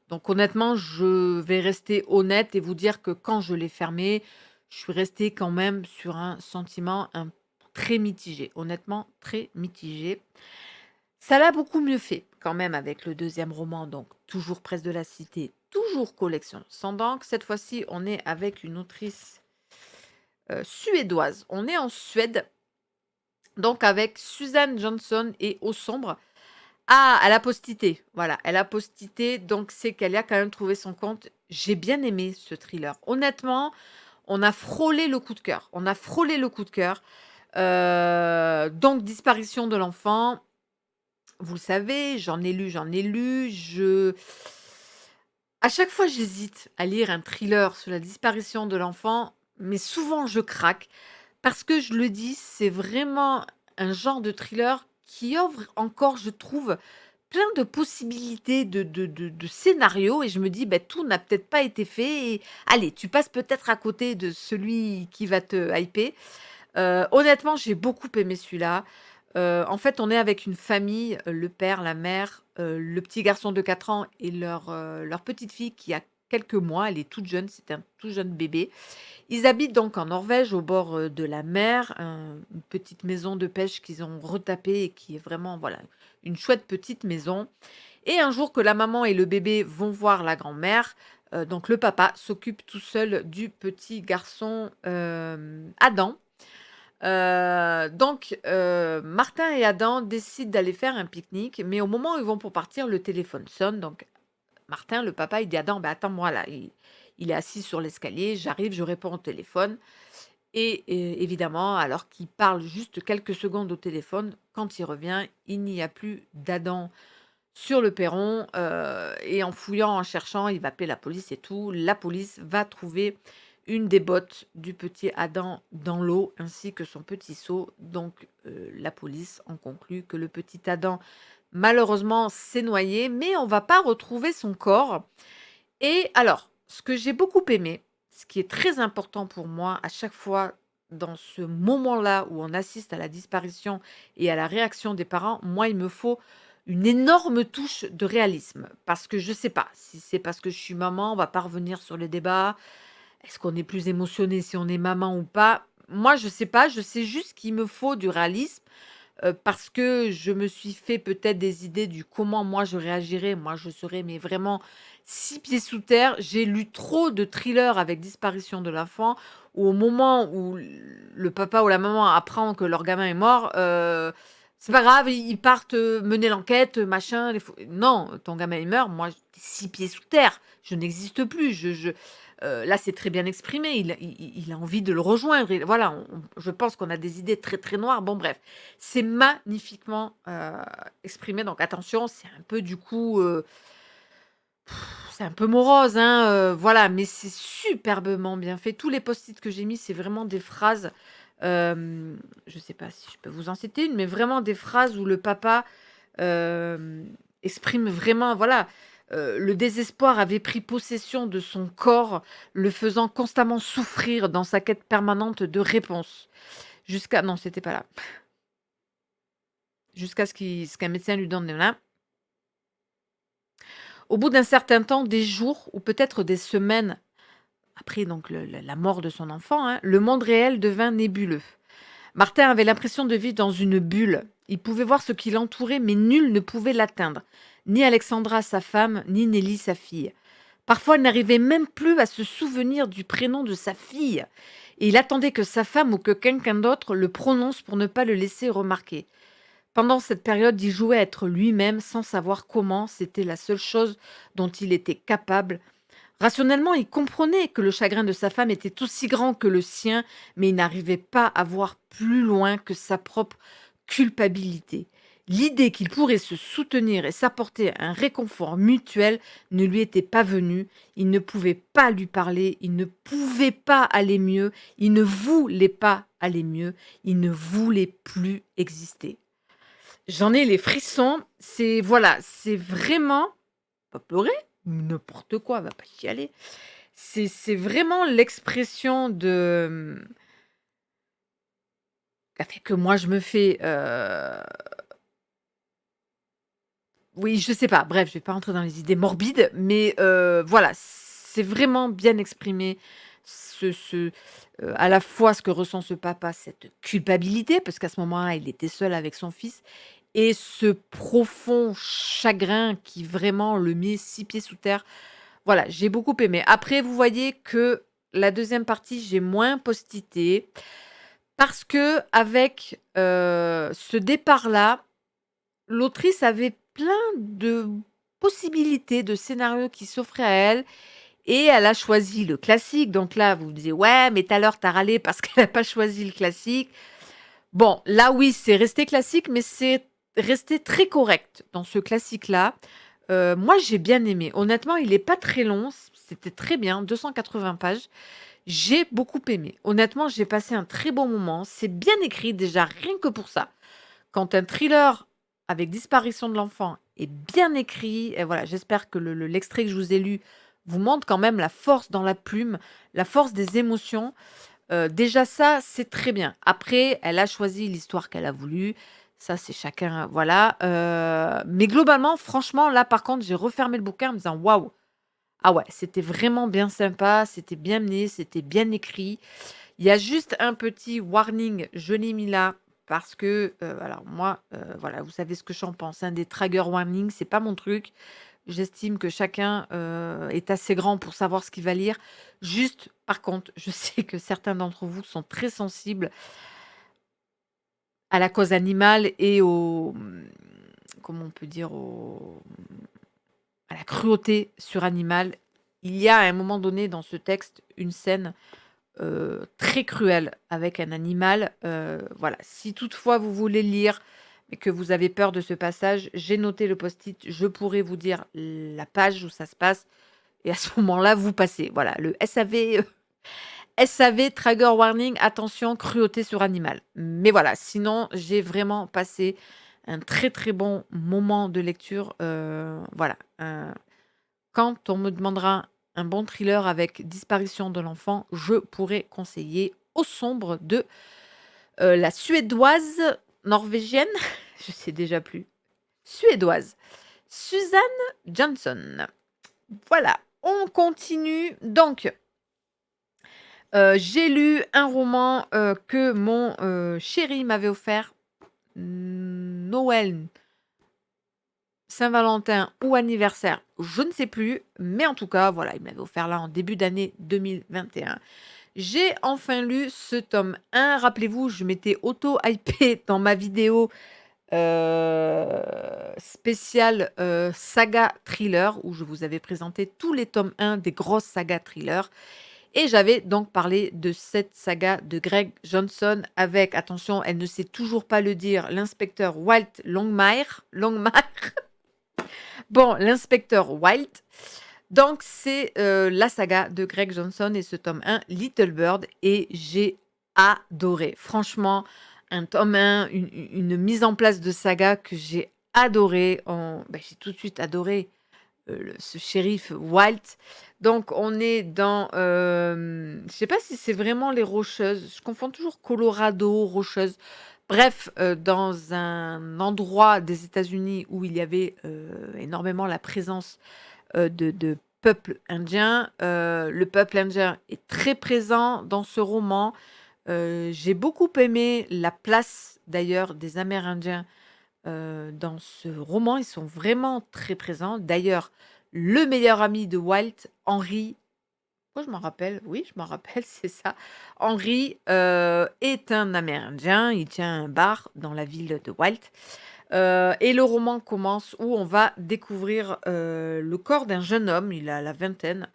Donc honnêtement, je vais rester honnête et vous dire que quand je l'ai fermé, je suis restée quand même sur un sentiment très mitigé. Honnêtement, très mitigé. Ça l'a beaucoup mieux fait quand même avec le deuxième roman, donc toujours Presse de la Cité, toujours collection sans d'encre. Cette fois-ci, on est avec une autrice suédoise. On est en Suède, donc avec Suzanne Johnson et Eau sombre. Ah, elle a postité, voilà, elle a postité, donc c'est qu'elle a quand même trouvé son compte. J'ai bien aimé ce thriller. Honnêtement, on a frôlé le coup de cœur. On a frôlé le coup de cœur. Donc disparition de l'enfant, vous le savez, j'en ai lu. À chaque fois, j'hésite à lire un thriller sur la disparition de l'enfant, mais souvent je craque parce que je le dis, c'est vraiment un genre de thriller qui offre encore, je trouve, plein de possibilités de scénarios et je me dis: «Beh, tout n'a peut-être pas été fait et allez, tu passes peut-être à côté de celui qui va te hyper». Honnêtement, j'ai beaucoup aimé celui-là. En fait, on est avec une famille, le père, la mère, le petit garçon de 4 ans et leur petite fille qui a quelques mois. Elle est toute jeune, c'est un tout jeune bébé. Ils habitent donc en Norvège, au bord, de la mer, une petite maison de pêche qu'ils ont retapée et qui est vraiment, voilà, une chouette petite maison. Et un jour que la maman et le bébé vont voir la grand-mère, donc le papa s'occupe tout seul du petit garçon, Adam. Martin et Adam décident d'aller faire un pique-nique, mais au moment où ils vont pour partir, le téléphone sonne. Donc Martin, le papa, il dit: «Adam, bah, attends-moi là». Il est assis sur l'escalier, j'arrive, je réponds au téléphone et évidemment, alors qu'il parle juste quelques secondes au téléphone, quand il revient, il n'y a plus d'Adam sur le perron, et en fouillant, en cherchant, il va appeler la police et tout. La police va trouver une des bottes du petit Adam dans l'eau, ainsi que son petit seau. Donc, la police en conclut que le petit Adam, malheureusement, s'est noyé, mais on va pas retrouver son corps. Et alors, ce que j'ai beaucoup aimé, ce qui est très important pour moi à chaque fois dans ce moment-là où on assiste à la disparition et à la réaction des parents, moi, il me faut une énorme touche de réalisme. Parce que je sais pas si c'est parce que je suis maman, on va pas revenir sur le débat. Est-ce qu'on est plus émotionné si on est maman ou pas? Moi, je sais pas, je sais juste qu'il me faut du réalisme parce que je me suis fait peut-être des idées du comment moi je réagirais. Moi, je serais mais vraiment 6 pieds sous terre. J'ai lu trop de thrillers avec disparition de l'enfant où au moment où le papa ou la maman apprend que leur gamin est mort, c'est pas grave, ils partent, mener l'enquête, machin, les fo non, ton gamin il meurt, moi, tu 6 pieds sous terre, je n'existe plus, là, c'est très bien exprimé, il a envie de le rejoindre, voilà, je pense qu'on a des idées très, très noires, bon bref. C'est magnifiquement, exprimé, donc attention, c'est un peu du coup, c'est un peu morose, hein, voilà, mais c'est superbement bien fait. Tous les post-it que j'ai mis, c'est vraiment des phrases, je sais pas si je peux vous en citer une, mais vraiment des phrases où le papa, hem, exprime vraiment, voilà, le désespoir avait pris possession de son corps, le faisant constamment souffrir dans sa quête permanente de réponse. Jusqu'à non, c'était pas là. Jusqu'à ce qu'un médecin lui donne là. Au bout d'un certain temps, des jours ou peut-être des semaines après donc la mort de son enfant, hein, le monde réel devint nébuleux. Martin avait l'impression de vivre dans une bulle. Il pouvait voir ce qui l'entourait, mais nul ne pouvait l'atteindre. Ni Alexandra, sa femme, ni Nelly, sa fille. Parfois, il n'arrivait même plus à se souvenir du prénom de sa fille. Et il attendait que sa femme ou que quelqu'un d'autre le prononce pour ne pas le laisser remarquer. Pendant cette période, il jouait à être lui-même sans savoir comment, c'était la seule chose dont il était capable. Rationnellement, il comprenait que le chagrin de sa femme était aussi grand que le sien, mais il n'arrivait pas à voir plus loin que sa propre culpabilité. L'idée qu'il pourrait se soutenir et s'apporter un réconfort mutuel ne lui était pas venue. Il ne pouvait pas lui parler, il ne pouvait pas aller mieux, il ne voulait pas aller mieux, il ne voulait plus exister. J'en ai les frissons, c'est voilà, c'est vraiment pas pleurer, n'importe quoi, va pas chialer. C'est vraiment l'expression de, fait que moi je me fais, oui, je sais pas, bref, je vais pas rentrer dans les idées morbides, mais voilà, c'est vraiment bien exprimé à la fois ce que ressent ce papa, cette culpabilité, parce qu'à ce moment-là, il était seul avec son fils et ce profond chagrin qui vraiment le met 6 pieds sous terre. Voilà, j'ai beaucoup aimé. Après, vous voyez que la deuxième partie, j'ai moins postité parce qu'avec, ce départ-là, l'autrice avait plein de possibilités, de scénarios qui s'offraient à elle et elle a choisi le classique. Donc là, vous vous disiez: «Ouais, mais tout à l'heure, tu as râlé parce qu'elle a pas choisi le classique». Bon, là, oui, c'est resté classique, mais c'est resté très correct dans ce classique-là. Moi, j'ai bien aimé. Honnêtement, il est pas très long, c'était très bien, 280 pages. J'ai beaucoup aimé. Honnêtement, j'ai passé un très bon moment. C'est bien écrit déjà, rien que pour ça. Quand un thriller avec disparition de l'enfant est bien écrit, et voilà, j'espère que l'extrait que je vous ai lu vous montre quand même la force dans la plume, la force des émotions. Déjà ça, c'est très bien. Après, elle a choisi l'histoire qu'elle a voulu. Ça, c'est chacun, voilà. Mais globalement, franchement, là, par contre, j'ai refermé le bouquin en me disant: «Waouh! Ah ouais, c'était vraiment bien sympa, c'était bien mené, c'était bien écrit». Il y a juste un petit warning, je l'ai mis là parce que, alors moi, voilà, vous savez ce que j'en pense, hein, des trigger warnings, c'est pas mon truc. J'estime que chacun, est assez grand pour savoir ce qu'il va lire. Juste, par contre, je sais que certains d'entre vous sont très sensibles à la cause animale et comment on peut dire? À la cruauté sur animal. Il y a à un moment donné dans ce texte une scène, très très cruel avec un animal. Voilà, si toutefois vous voulez lire, mais que vous avez peur de ce passage, j'ai noté le post-it, je pourrais vous dire la page où ça se passe, et à ce moment-là, vous passez. Voilà, le SAV, SAV, Trigger Warning, attention, cruauté sur animal. Mais voilà, sinon, j'ai vraiment passé un très très bon moment de lecture. Voilà. Quand on me demandera un bon thriller avec disparition de l'enfant, je pourrais conseiller Au sombre de la suédoise, norvégienne, je sais déjà plus, suédoise, Suzanne Johnson. Voilà, on continue. Donc, j'ai lu un roman que mon chéri m'avait offert. Noël, Saint-Valentin ou anniversaire, je ne sais plus. Mais en tout cas, voilà, il m'avait offert là en début d'année 2021. J'ai enfin lu ce tome 1. Rappelez-vous, je m'étais auto-hypée dans ma vidéo spéciale saga thriller, où je vous avais présenté tous les tomes 1 des grosses sagas thriller. Et j'avais donc parlé de cette saga de Greg Johnson avec, attention, elle ne sait toujours pas le dire, l'inspecteur Walt Longmire. Bon, l'inspecteur Walt. Donc, c'est la saga de Greg Johnson et ce tome 1, Little Bird, et j'ai adoré. Franchement, un tome 1, une mise en place de saga que j'ai adoré. J'ai tout de suite adoré ce shérif Walt. Donc, on est dans... je sais pas si c'est vraiment les Rocheuses. Je confonds toujours Colorado, Rocheuses. Bref, dans un endroit des États-Unis où il y avait énormément la présence de peuple indien. Le peuple indien est très présent dans ce roman. J'ai beaucoup aimé la place d'ailleurs des Amérindiens dans ce roman. Ils sont vraiment très présents. D'ailleurs, le meilleur ami de Walt, Henry, moi je m'en rappelle, oui, je m'en rappelle, c'est ça. Henry est un Amérindien, il tient un bar dans la ville de Walt. Et le roman commence où on va découvrir le corps d'un jeune homme, il a la vingtaine.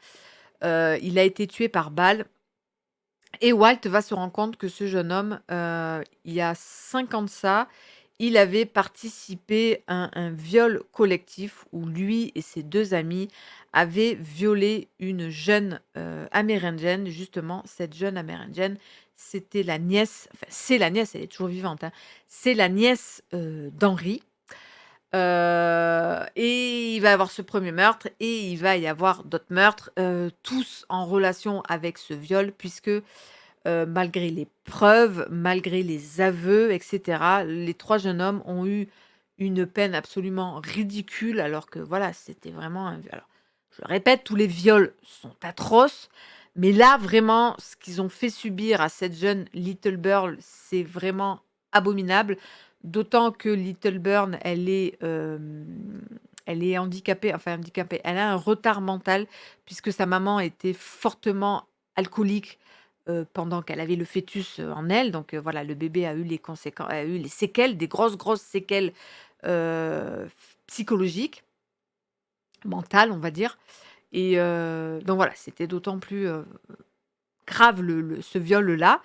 Il a été tué par balle. Et Walt va se rendre compte que ce jeune homme, il y a 5 ans de ça, il avait participé à un viol collectif où lui et ses 2 amis avaient violé une jeune amérindienne. Justement, cette jeune amérindienne, c'était la nièce, enfin c'est la nièce, elle est toujours vivante, hein, c'est la nièce d'Henri. Et il va y avoir ce premier meurtre et il va y avoir d'autres meurtres, tous en relation avec ce viol puisque, malgré les preuves, malgré les aveux et cetera, les 3 jeunes hommes ont eu une peine absolument ridicule alors que voilà, c'était vraiment un alors, je le répète, tous les viols sont atroces, mais là, vraiment, ce qu'ils ont fait subir à cette jeune Little Girl, c'est vraiment abominable. D'autant que Little Burn, elle est handicapée, enfin handicapée, elle a un retard mental puisque sa maman était fortement alcoolique, pendant qu'elle avait le fœtus, en elle. Donc, voilà, le bébé a eu les séquelles, des grosses, grosses séquelles, psychologiques, mentales, on va dire. Et donc voilà, c'était d'autant plus, grave ce viol-là.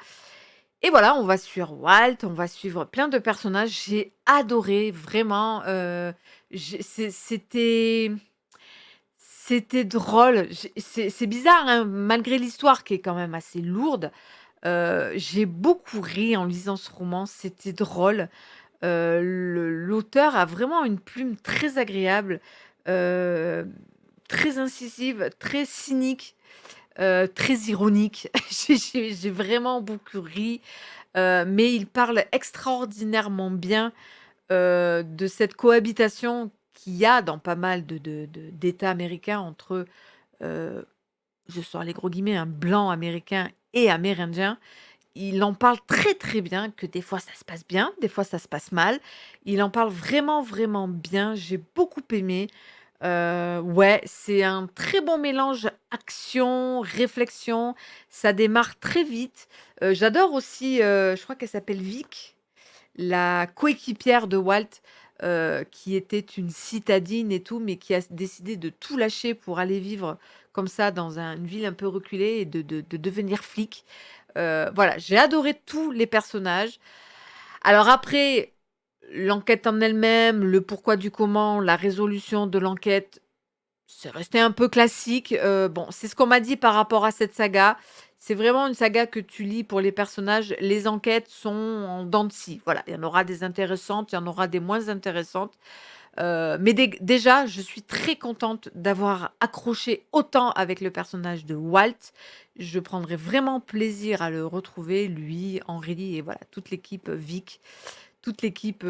Et voilà, on va suivre Walt, on va suivre plein de personnages. J'ai adoré vraiment, c'était drôle. C'est bizarre, hein, malgré l'histoire qui est quand même assez lourde, j'ai beaucoup ri en lisant ce roman, c'était drôle. L'auteur a vraiment une plume très agréable, heu, très incisive, très cynique, très ironique. J'ai vraiment beaucoup ri, mais il parle extraordinairement bien, de cette cohabitation qu'il y a dans pas mal d'États américains entre, heu, je sors les gros guillemets, un blanc américain et amérindien. Il en parle très, très bien, que des fois ça se passe bien, des fois ça se passe mal. Il en parle vraiment, vraiment bien. J'ai beaucoup aimé. Ouais, c'est un très bon mélange action, réflexion. Ça démarre très vite. J'adore aussi, je crois qu'elle s'appelle Vic, la coéquipière de Walt, qui était une citadine et tout, mais qui a décidé de tout lâcher pour aller vivre comme ça dans une ville un peu reculée et de devenir flic. Voilà, j'ai adoré tous les personnages. Alors après, l'enquête en elle-même, le pourquoi du comment, la résolution de l'enquête, c'est resté un peu classique. Bon, c'est ce qu'on m'a dit par rapport à cette saga. C'est vraiment une saga que tu lis pour les personnages. Les enquêtes sont en dents de scie. Voilà, il y en aura des intéressantes, il y en aura des moins intéressantes. Mais déjà, je suis très contente d'avoir accroché autant avec le personnage de Walt. Je prendrai vraiment plaisir à le retrouver, lui, Henry et voilà, toute l'équipe Vic, toute l'équipe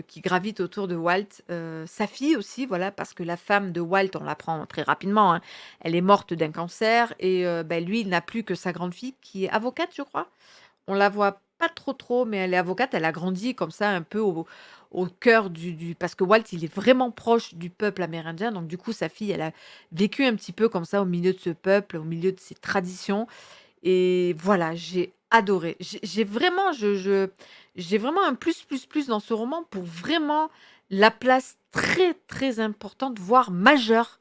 qui gravite autour de Walt. Sa fille aussi, voilà, parce que la femme de Walt, on l'apprend très rapidement, hein, elle est morte d'un cancer et ben, lui, il n'a plus que sa grande fille qui est avocate, je crois. On la voit pas trop, mais elle est avocate. Elle a grandi comme ça un peu au cœur parce que Walt, il est vraiment proche du peuple amérindien. Donc du coup, sa fille, elle a vécu un petit peu comme ça au milieu de ce peuple, au milieu de ses traditions. Et voilà, j'ai adoré. J'ai vraiment, j'ai vraiment un plus dans ce roman pour vraiment la place très importante, voire majeure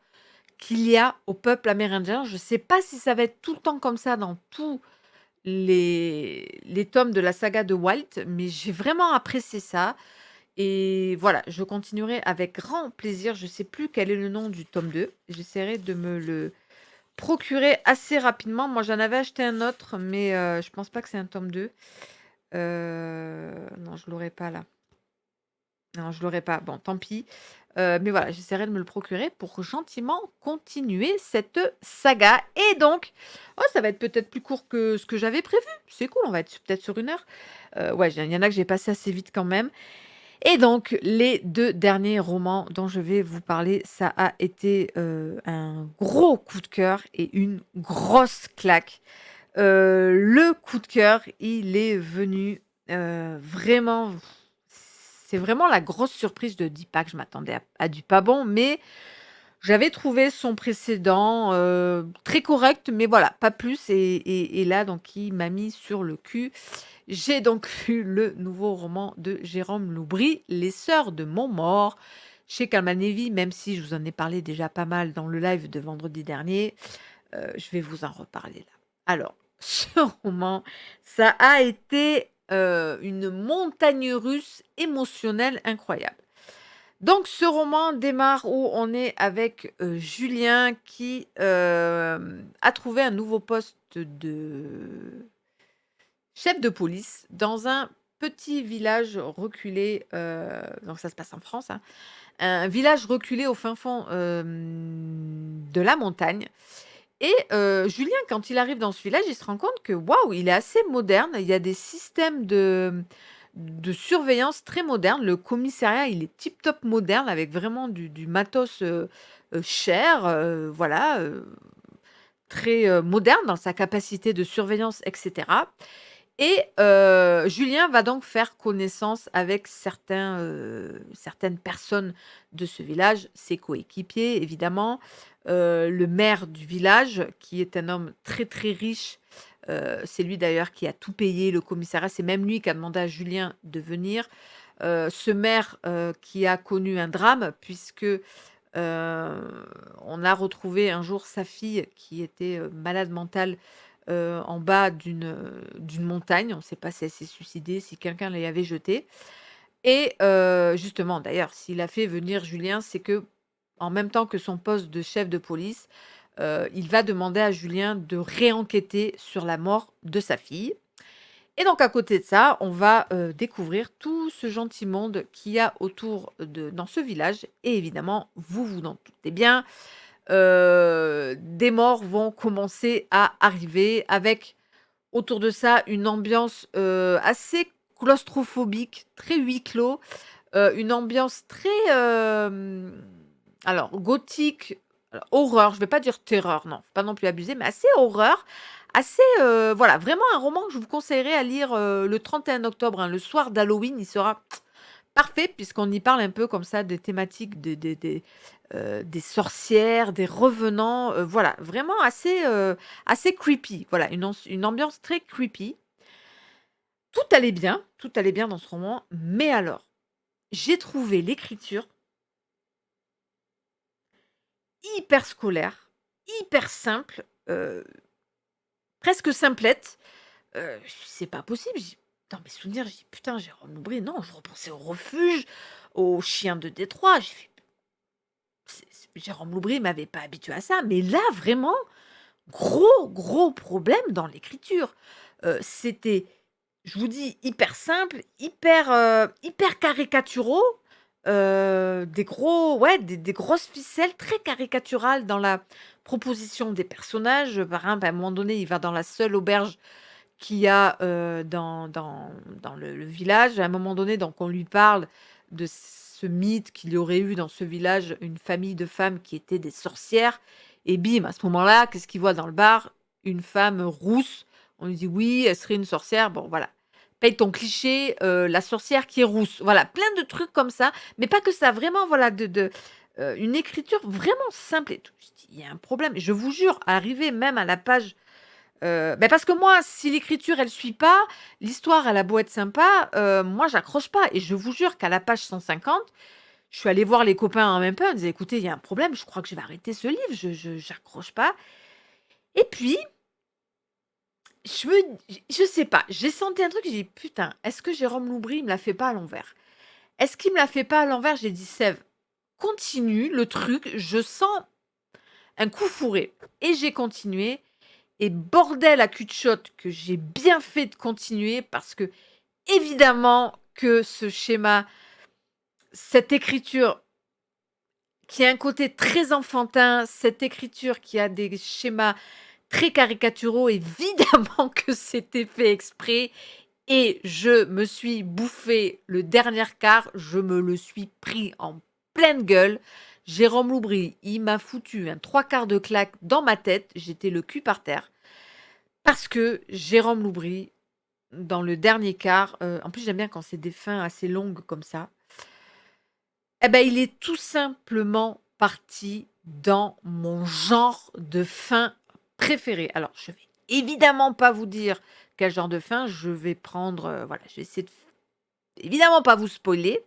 qu'il y a au peuple amérindien. Je sais pas si ça va être tout le temps comme ça dans tous les tomes de la saga de Walt, mais j'ai vraiment apprécié ça. Et voilà, je continuerai avec grand plaisir. Je sais plus quel est le nom du tome 2. J'essaierai de me le procurer assez rapidement. Moi, j'en avais acheté un autre, mais je pense pas que c'est un tome 2. Non, je l'aurai pas là. Non, je l'aurai pas. Bon, tant pis. Mais voilà, j'essaierai de me le procurer pour gentiment continuer cette saga. Et donc, oh, ça va être peut-être plus court que ce que j'avais prévu. C'est cool, on va être peut-être sur 1 heure. Ouais, il y en a que j'ai passé assez vite quand même. Et donc, les 2 derniers romans dont je vais vous parler, ça a été un gros coup de cœur et une grosse claque. Le coup de cœur, il est venu vraiment. C'est vraiment la grosse surprise de Deepak. Je m'attendais à du pas bon, mais j'avais trouvé son précédent très correct, mais voilà, pas plus. Et là, donc, il m'a mis sur le cul. J'ai donc lu le nouveau roman de Jérôme Loubry, Les Sœurs de Montmort, chez Calman Levy, même si je vous en ai parlé déjà pas mal dans le live de vendredi dernier. Je vais vous en reparler là. Alors, ce roman, ça a été une montagne russe émotionnelle incroyable. Donc, ce roman démarre où on est avec Julien qui a trouvé un nouveau poste de chef de police dans un petit village reculé. Donc, ça se passe en France, hein, un village reculé au fin fond de la montagne. Et Julien, quand il arrive dans ce village, il se rend compte que waouh, il est assez moderne. Il y a des systèmes de surveillance très modernes. Le commissariat, il est tip top moderne avec vraiment du matos cher, voilà, très moderne dans sa capacité de surveillance, etc. Et Julien va donc faire connaissance avec certaines personnes de ce village, ses coéquipiers évidemment, le maire du village qui est un homme très riche, c'est lui d'ailleurs qui a tout payé, le commissariat, c'est même lui qui a demandé à Julien de venir. Ce maire, qui a connu un drame puisque, on a retrouvé un jour sa fille qui était, malade mentale en bas d'une montagne. On ne sait pas si elle s'est suicidée, si quelqu'un l'y avait jetée. Et justement, d'ailleurs, s'il a fait venir Julien, c'est que en même temps que son poste de chef de police, il va demander à Julien de réenquêter sur la mort de sa fille. Et donc à côté de ça, on va découvrir tout ce gentil monde qu'il y a autour dans ce village. Et évidemment, vous vous en doutez bien, des morts vont commencer à arriver avec autour de ça une ambiance assez claustrophobique, très huis clos, une ambiance très alors gothique, horreur, je vais pas dire terreur, non, faut pas non plus abuser, mais assez horreur, assez voilà, vraiment un roman que je vous conseillerais à lire le 31 octobre, hein, le soir d'Halloween, il sera parfait puisqu'on y parle un peu comme ça des thématiques des sorcières, des revenants, voilà, vraiment assez creepy. Voilà, une ambiance très creepy. Tout allait bien dans ce roman, mais alors, j'ai trouvé l'écriture hyper scolaire, hyper simple, presque simplette. C'est pas possible. J'ai Dans mes souvenirs, j'ai dit: «Putain, Jérôme Loubry, non». Je repensais au Refuge, aux Chiens de Détroit. J'ai fait: C'est Jérôme Loubry m'avait pas habitué à ça». Mais là, vraiment, gros, gros problème dans l'écriture. C'était, je vous dis, hyper simple, hyper caricaturaux, des gros ouais, des grosses ficelles très caricaturales dans la proposition des personnages. Par exemple, à un moment donné, il va dans la seule auberge qu'il y a, dans le village. À un moment donné, donc on lui parle de ce mythe qu'il y aurait eu dans ce village une famille de femmes qui étaient des sorcières et bim, à ce moment-là, qu'est-ce qu'il voit dans le bar? Une femme rousse. On lui dit: «Oui, elle serait une sorcière». Bon, voilà. Paye ton cliché, la sorcière qui est rousse. Voilà, plein de trucs comme ça, mais pas que ça, vraiment, voilà, une écriture vraiment simple et tout. Je dis: «Il y a un problème». Je vous jure, arrivé même à la page. Parce que moi, si l'écriture, elle suit pas, l'histoire, elle a beau être sympa, moi, j'accroche pas et je vous jure qu'à la page 150, je suis allée voir les copains en même temps, ils disaient: «Écoutez, il y a un problème, je crois que je vais arrêter ce livre, je j'accroche pas». Et puis, je me je sais pas, j'ai senti un truc, j'ai dit: «Putain, est-ce que Jérôme Loubry, il me la fait pas à l'envers? Est-ce qu'il me la fait pas à l'envers?» J'ai dit: «Sève, continue le truc, je sens un coup fourré». Et j'ai continué. Et bordel à cul de shot que j'ai bien fait de continuer parce que, évidemment, que ce schéma, cette écriture qui a un côté très enfantin, cette écriture qui a des schémas très caricaturaux, évidemment que c'était fait exprès. Et je me suis bouffé le dernier quart, je me le suis pris en pleine gueule. Jérôme Loubry, il m'a foutu un 3/4 de claque dans ma tête, j'étais le cul par terre. Parce que Jérôme Loubry, dans le dernier quart, en plus j'aime bien quand c'est des fins assez longues comme ça, eh ben, il est tout simplement parti dans mon genre de fin préféré. Alors, je vais évidemment pas vous dire quel genre de fin, je vais prendre, voilà, je vais essayer de évidemment pas vous spoiler.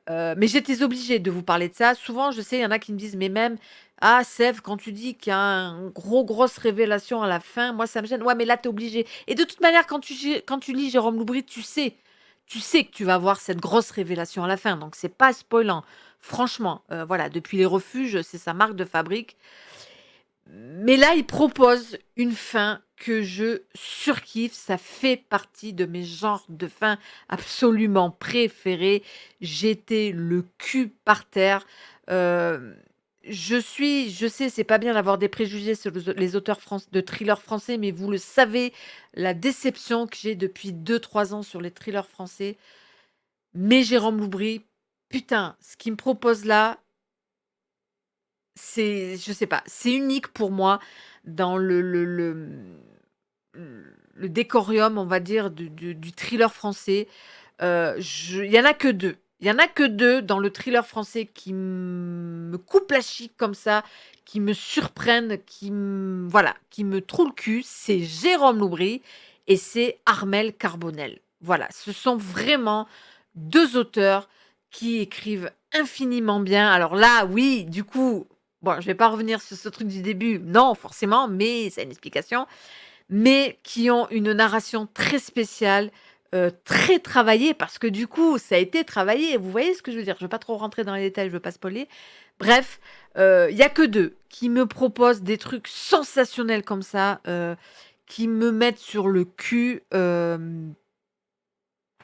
Mais j'étais obligée de vous parler de ça. Souvent, je sais, il y en a qui me disent: «Mais même, ah Sèvres, quand tu dis qu'il y a un grosse révélation à la fin, moi ça me gêne». Ouais, mais là, tu es obligée et de toute manière, quand tu lis Jérôme Loubry, tu sais que tu vas voir cette grosse révélation à la fin, donc c'est pas spoilant. Franchement, voilà, depuis Les Refuges, c'est sa marque de fabrique. Mais là, il propose une fin que je surkiffe. Ça fait partie de mes genres de fin absolument préférés. J'étais le cul par terre. Euh, je sais, c'est pas bien d'avoir des préjugés sur les auteurs de thrillers français, mais vous le savez, la déception que j'ai depuis 2 3 ans sur les thrillers français. Mais Jérôme Loubry, putain, ce qu'il me propose là, je sais pas, c'est unique pour moi dans le décorium, on va dire, du thriller français. Il y en a que 2. Il y en a que 2 dans le thriller français qui me coupent la chic comme ça, qui me surprennent, voilà, qui me trouent le cul. C'est Jérôme Loubry et c'est Armel Carbonel. Voilà, ce sont vraiment 2 auteurs qui écrivent infiniment bien. Alors là, oui, du coup, bon, je vais pas revenir sur ce truc du début, non, forcément, mais ça a une explication. Mais qui ont une narration très spéciale, très travaillée, parce que du coup, ça a été travaillé. Vous voyez ce que je veux dire? Je ne veux pas trop rentrer dans les détails, je ne veux pas spoiler. Bref, il y a que 2 qui me proposent des trucs sensationnels comme ça, qui me mettent sur le cul.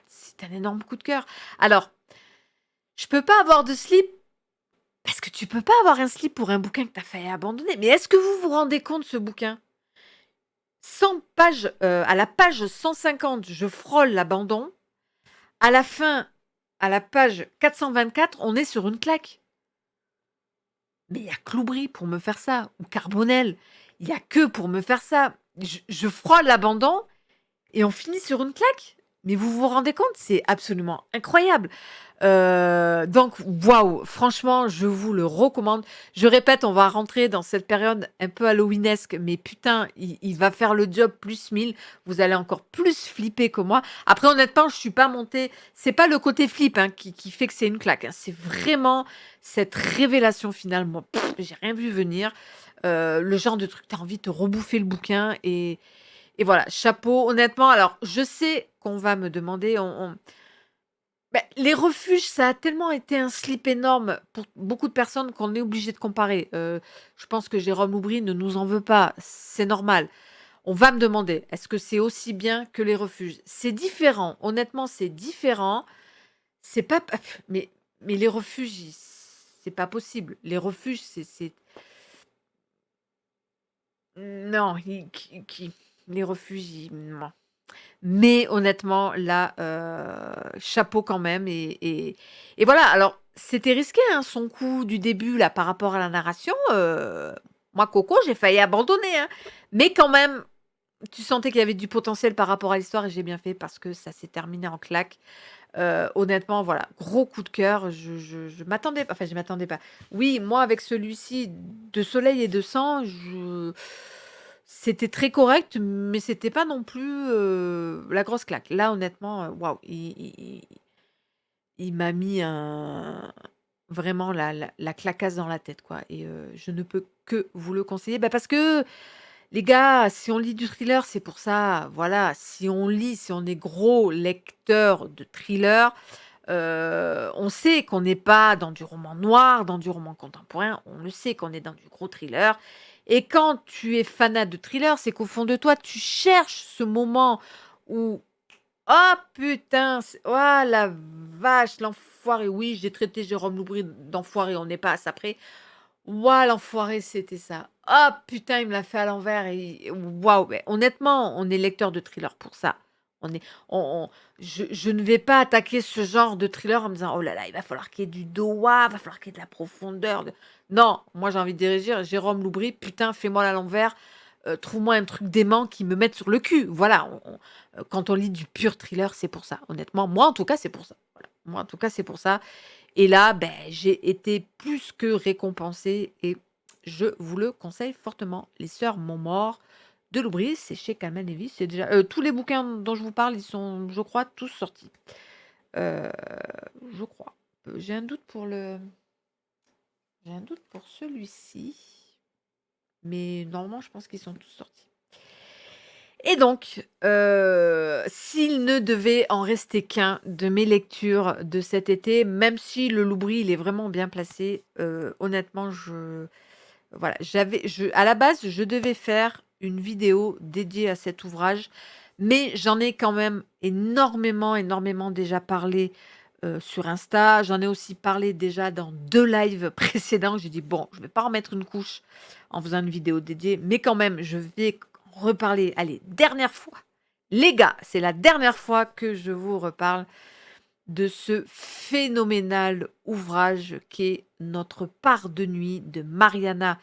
C'est un énorme coup de cœur. Alors, je peux pas avoir de slip parce que tu peux pas avoir un slip pour un bouquin que tu as failli abandonner. Mais est-ce que vous vous rendez compte, ce bouquin? 100 pages, à la page 150, je frôle l'abandon. À la fin, à la page 424, on est sur une claque. Mais il y a que Loubry pour me faire ça, ou Carbonel. Il y a que pour me faire ça. Je frôle l'abandon et on finit sur une claque. Mais vous vous rendez compte? C'est absolument incroyable. Donc waouh, franchement, je vous le recommande. Je répète, on va rentrer dans cette période un peu halloweenesque, mais putain, il va faire le job plus 1000. Vous allez encore plus flipper que moi. Après, honnêtement, je suis pas montée. C'est pas le côté flip qui fait que c'est une claque, hein. C'est vraiment cette révélation finale. Moi, j'ai rien vu venir. Le genre de truc, t'as envie de te rebouffer le bouquin et voilà, chapeau, honnêtement. Alors, je sais qu'on va me demander, les refuges, ça a tellement été un slip énorme pour beaucoup de personnes qu'on est obligé de comparer. Je pense que Jérôme Loubry ne nous en veut pas, c'est normal. On va me demander, est-ce que c'est aussi bien que les refuges? C'est différent, honnêtement, c'est différent. C'est pas mais les refuges, c'est pas possible. Les refuges, c'est non, les refuges, non. Mais honnêtement, là, chapeau quand même et voilà. Alors, c'était risqué, hein, son coup du début, là, par rapport à la narration, moi, Coco, j'ai failli abandonner, hein. Mais quand même, tu sentais qu'il y avait du potentiel par rapport à l'histoire et j'ai bien fait parce que ça s'est terminé en claque. Honnêtement, voilà, gros coup de cœur. Je m'attendais pas, enfin, je m'attendais pas. Oui, moi, avec celui-ci, de Soleil et de Sang, c'était très correct, mais c'était pas non plus la grosse claque. Là, honnêtement, waouh, il m'a mis vraiment la claquasse dans la tête, quoi. Et je ne peux que vous le conseiller, parce que les gars, si on lit du thriller, c'est pour ça. Voilà, si on lit, si on est gros lecteur de thriller, on sait qu'on n'est pas dans du roman noir, dans du roman contemporain. On le sait qu'on est dans du gros thriller. Et quand tu es fanat de thriller, c'est qu'au fond de toi, tu cherches ce moment où oh putain, oh la vache, l'enfoiré. Oui, j'ai traité Jérôme Loubry d'enfoiré, on n'est pas à ça près. Ouah, l'enfoiré, c'était ça. Oh putain, il me l'a fait à l'envers et waouh, mais honnêtement, on est lecteur de thriller pour ça. On est, je ne vais pas attaquer ce genre de thriller en me disant oh là là, il va falloir qu'il y ait du doigt, il va falloir qu'il y ait de la profondeur. Non, moi j'ai envie de dire Jérôme Loubry, putain, fais-moi à l'envers, trouve-moi un truc dément qui me mette sur le cul. Voilà, quand on lit du pur thriller, c'est pour ça. Honnêtement, moi en tout cas, c'est pour ça. Voilà. Moi en tout cas, c'est pour ça. Et là, j'ai été plus que récompensée et je vous le conseille fortement. Les Sœurs Montmort de Loubry, c'est chez Calman Levy. C'est déjà tous les bouquins dont je vous parle, ils sont, je crois, tous sortis. Euh, je crois. J'ai un doute pour celui-ci, mais normalement, je pense qu'ils sont tous sortis. Et donc, s'il ne devait en rester qu'un de mes lectures de cet été, même si le Loubry, il est vraiment bien placé, honnêtement, voilà, à la base, je devais faire une vidéo dédiée à cet ouvrage, mais j'en ai quand même énormément, énormément déjà parlé sur Insta. J'en ai aussi parlé déjà dans 2 lives précédents. J'ai dit, bon, je vais pas remettre une couche en faisant une vidéo dédiée, mais quand même, je vais reparler. Allez, dernière fois. Les gars, c'est la dernière fois que je vous reparle de ce phénoménal ouvrage qui est Notre part de nuit de Mariana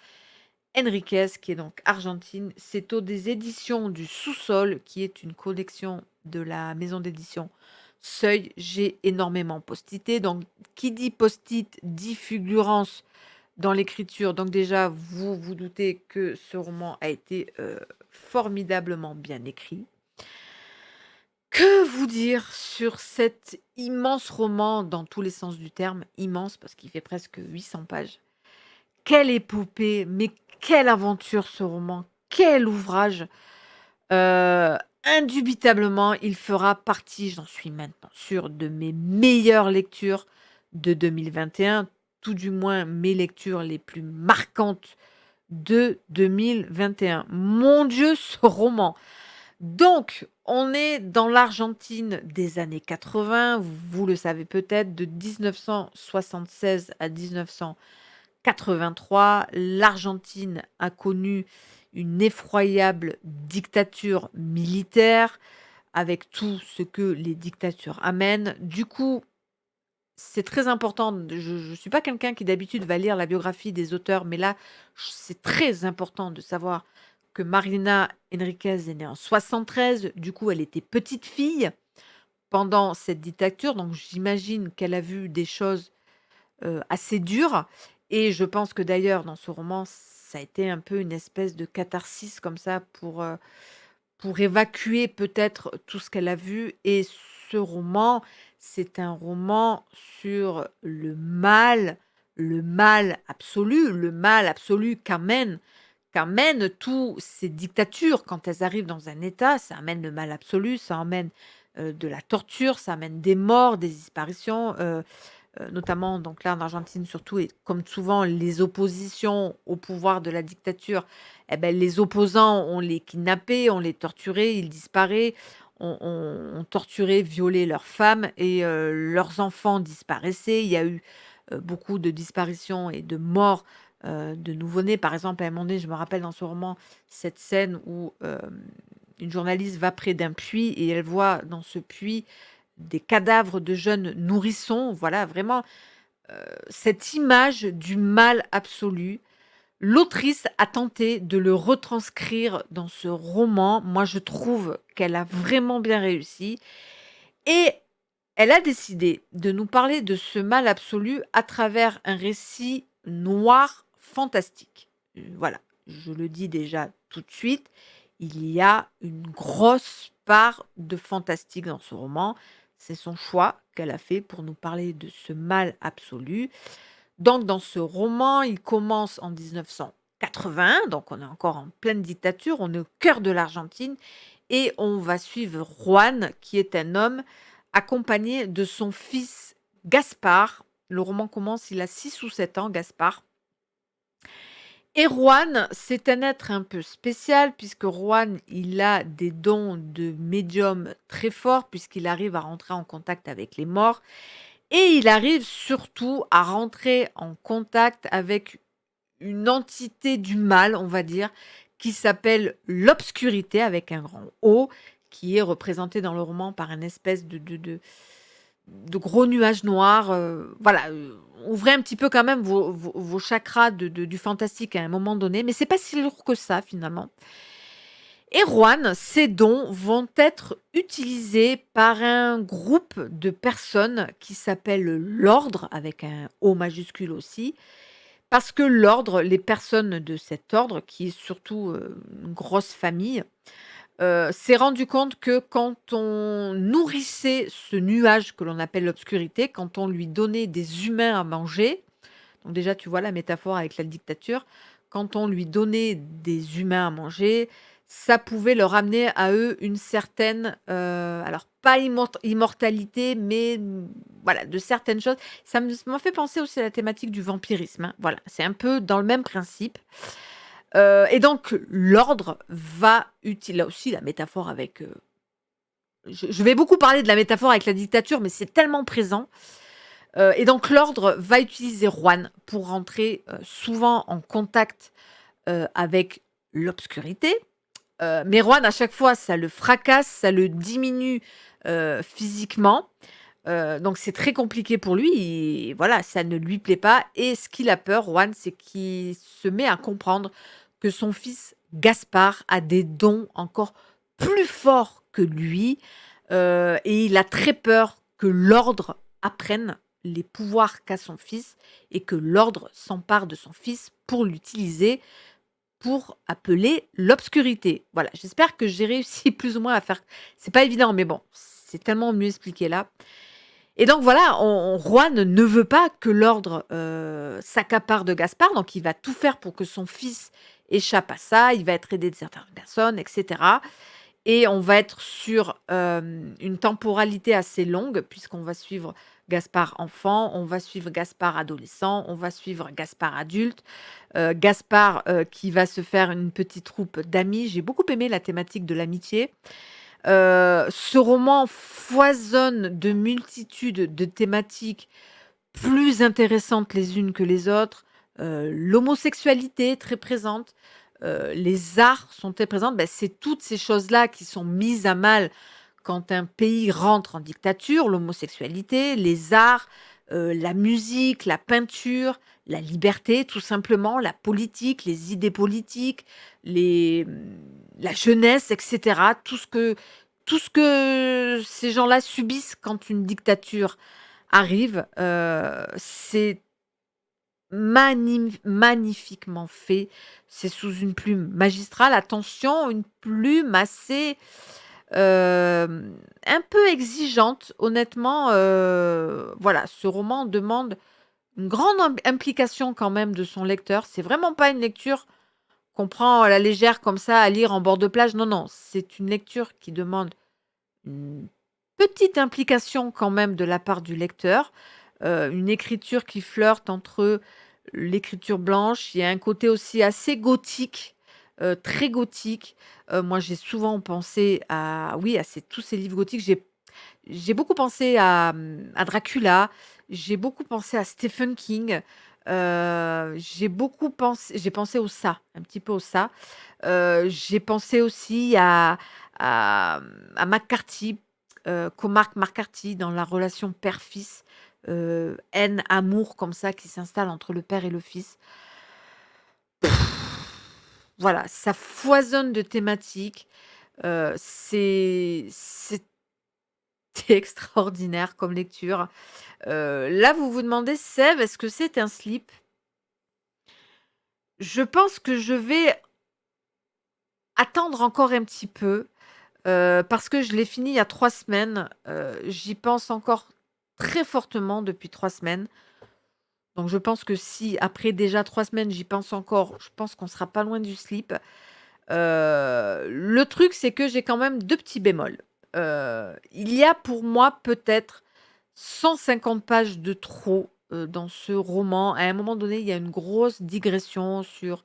Enriquez, qui est donc argentine. C'est aux des éditions du Sous-sol, qui est une collection de la maison d'édition Seuil. J'ai énormément postité. Donc, qui dit post-it dit fulgurance dans l'écriture. Donc déjà, vous vous doutez que ce roman a été formidablement bien écrit. Que vous dire sur cet immense roman, dans tous les sens du terme, immense parce qu'il fait presque 800 pages. Quelle épopée, mais quelle aventure ce roman, quel ouvrage. Indubitablement, il fera partie, j'en suis maintenant sûre, de mes meilleures lectures de 2021, tout du moins mes lectures les plus marquantes de 2021. Mon Dieu, ce roman. Donc, on est dans l'Argentine des années 80, vous le savez peut-être, de 1976 à 1983. L'Argentine a connu une effroyable dictature militaire avec tout ce que les dictatures amènent. Du coup, c'est très important. Je ne suis pas quelqu'un qui d'habitude va lire la biographie des auteurs, mais là, c'est très important de savoir que Marina Enriquez est née en 73. Du coup, elle était petite fille pendant cette dictature. Donc, j'imagine qu'elle a vu des choses assez dures. Et je pense que d'ailleurs, dans ce roman, ça a été un peu une espèce de catharsis comme ça pour évacuer peut-être tout ce qu'elle a vu. Et ce roman, c'est un roman sur le mal absolu qu'amène qu'amènent tous ces dictatures quand elles arrivent dans un État. Ça amène le mal absolu, ça amène de la torture, ça amène des morts, des disparitions, notamment donc là en Argentine surtout, et comme souvent les oppositions au pouvoir de la dictature, eh ben, les opposants, on les kidnappés, on les torturés, ils disparaissent, on torturé, violé leurs femmes et leurs enfants disparaissaient. Il y a eu beaucoup de disparitions et de morts de nouveau-nés. Par exemple, à un moment donné, je me rappelle dans ce roman cette scène où une journaliste va près d'un puits et elle voit dans ce puits des cadavres de jeunes nourrissons. Voilà, vraiment cette image du mal absolu. L'autrice a tenté de le retranscrire dans ce roman. Moi, je trouve qu'elle a vraiment bien réussi. Et elle a décidé de nous parler de ce mal absolu à travers un récit noir fantastique. Voilà, je le dis déjà tout de suite, il y a une grosse part de fantastique dans ce roman. C'est son choix qu'elle a fait pour nous parler de ce mal absolu. Donc, dans ce roman, il commence en 1980, donc on est encore en pleine dictature, on est au cœur de l'Argentine, et on va suivre Juan, qui est un homme accompagné de son fils Gaspard. Le roman commence, il a 6 ou 7 ans, Gaspard. Et Juan, c'est un être un peu spécial, puisque Juan, il a des dons de médium très forts, puisqu'il arrive à rentrer en contact avec les morts. Et il arrive surtout à rentrer en contact avec une entité du mal, on va dire, qui s'appelle l'obscurité, avec un grand O, qui est représenté dans le roman par une espèce de gros nuages noirs. Voilà, ouvrez un petit peu quand même vos chakras du fantastique à un moment donné, mais c'est pas si lourd que ça finalement. Et Juan, ces dons vont être utilisés par un groupe de personnes qui s'appelle l'Ordre, avec un O majuscule aussi, parce que l'Ordre, les personnes de cet ordre, qui est surtout une grosse famille, s'est rendu compte que quand on nourrissait ce nuage que l'on appelle l'obscurité, quand on lui donnait des humains à manger, donc déjà tu vois la métaphore avec la dictature, quand on lui donnait des humains à manger, ça pouvait leur amener à eux une certaine, alors pas immortalité, mais voilà, de certaines choses. Ça m'a fait penser aussi à la thématique du vampirisme, hein. Voilà, c'est un peu dans le même principe. Et donc l'ordre va utiliser, là aussi la métaphore avec... je vais beaucoup parler de la métaphore avec la dictature, mais c'est tellement présent. Et donc l'ordre va utiliser Juan pour rentrer souvent en contact avec l'obscurité. Mais Juan, à chaque fois, ça le fracasse, ça le diminue physiquement. Donc c'est très compliqué pour lui. Et voilà, ça ne lui plaît pas. Et ce qu'il a peur, Juan, c'est qu'il se met à comprendre que son fils Gaspard a des dons encore plus forts que lui. Et il a très peur que l'ordre apprenne les pouvoirs qu'a son fils et que l'ordre s'empare de son fils pour l'utiliser pour appeler l'obscurité. Voilà, j'espère que j'ai réussi plus ou moins à faire... C'est pas évident, mais bon, c'est tellement mieux expliqué là. Et donc voilà, Juan ne veut pas que l'ordre s'accapare de Gaspard, donc il va tout faire pour que son fils échappe à ça, il va être aidé de certaines personnes, etc. Et on va être sur une temporalité assez longue, puisqu'on va suivre Gaspard enfant, on va suivre Gaspard adolescent, on va suivre Gaspard adulte, Gaspard qui va se faire une petite troupe d'amis. J'ai beaucoup aimé la thématique de l'amitié. Ce roman foisonne de multitudes de thématiques plus intéressantes les unes que les autres. L'homosexualité est très présente. Les arts sont très présents. Ben, c'est toutes ces choses-là qui sont mises à mal quand un pays rentre en dictature. L'homosexualité, les arts, la musique, la peinture, la liberté, tout simplement, la politique, les idées politiques, la jeunesse, etc. Tout ce que ces gens-là subissent quand une dictature arrive, c'est magnifiquement fait. C'est sous une plume magistrale. Attention, une plume assez un peu exigeante. Honnêtement, voilà, ce roman demande une grande implication quand même de son lecteur. C'est vraiment pas une lecture qu'on prend à la légère comme ça à lire en bord de plage. Non, non, c'est une lecture qui demande une petite implication quand même de la part du lecteur, une écriture qui flirte entre l'écriture blanche. Il y a un côté aussi assez gothique, très gothique. Moi, j'ai souvent pensé à oui, à tous ces livres gothiques. J'ai beaucoup pensé à Dracula, j'ai beaucoup pensé à Stephen King, j'ai pensé au Ça, un petit peu au Ça. J'ai pensé aussi à McCarthy, Cormac McCarthy dans la relation père-fils, haine, amour comme ça qui s'installe entre le père et le fils. Voilà, ça foisonne de thématiques, c'était extraordinaire comme lecture. Là, vous vous demandez: «Sève, est-ce que c'est un slip?» Je pense que je vais attendre encore un petit peu, parce que je l'ai fini il y a 3 semaines, j'y pense encore très fortement depuis 3 semaines. Donc je pense que si après déjà 3 semaines, j'y pense encore, je pense qu'on sera pas loin du slip. Le truc, c'est que j'ai quand même 2 petits bémols. Il y a pour moi peut-être 150 pages de trop, dans ce roman. À un moment donné, il y a une grosse digression sur,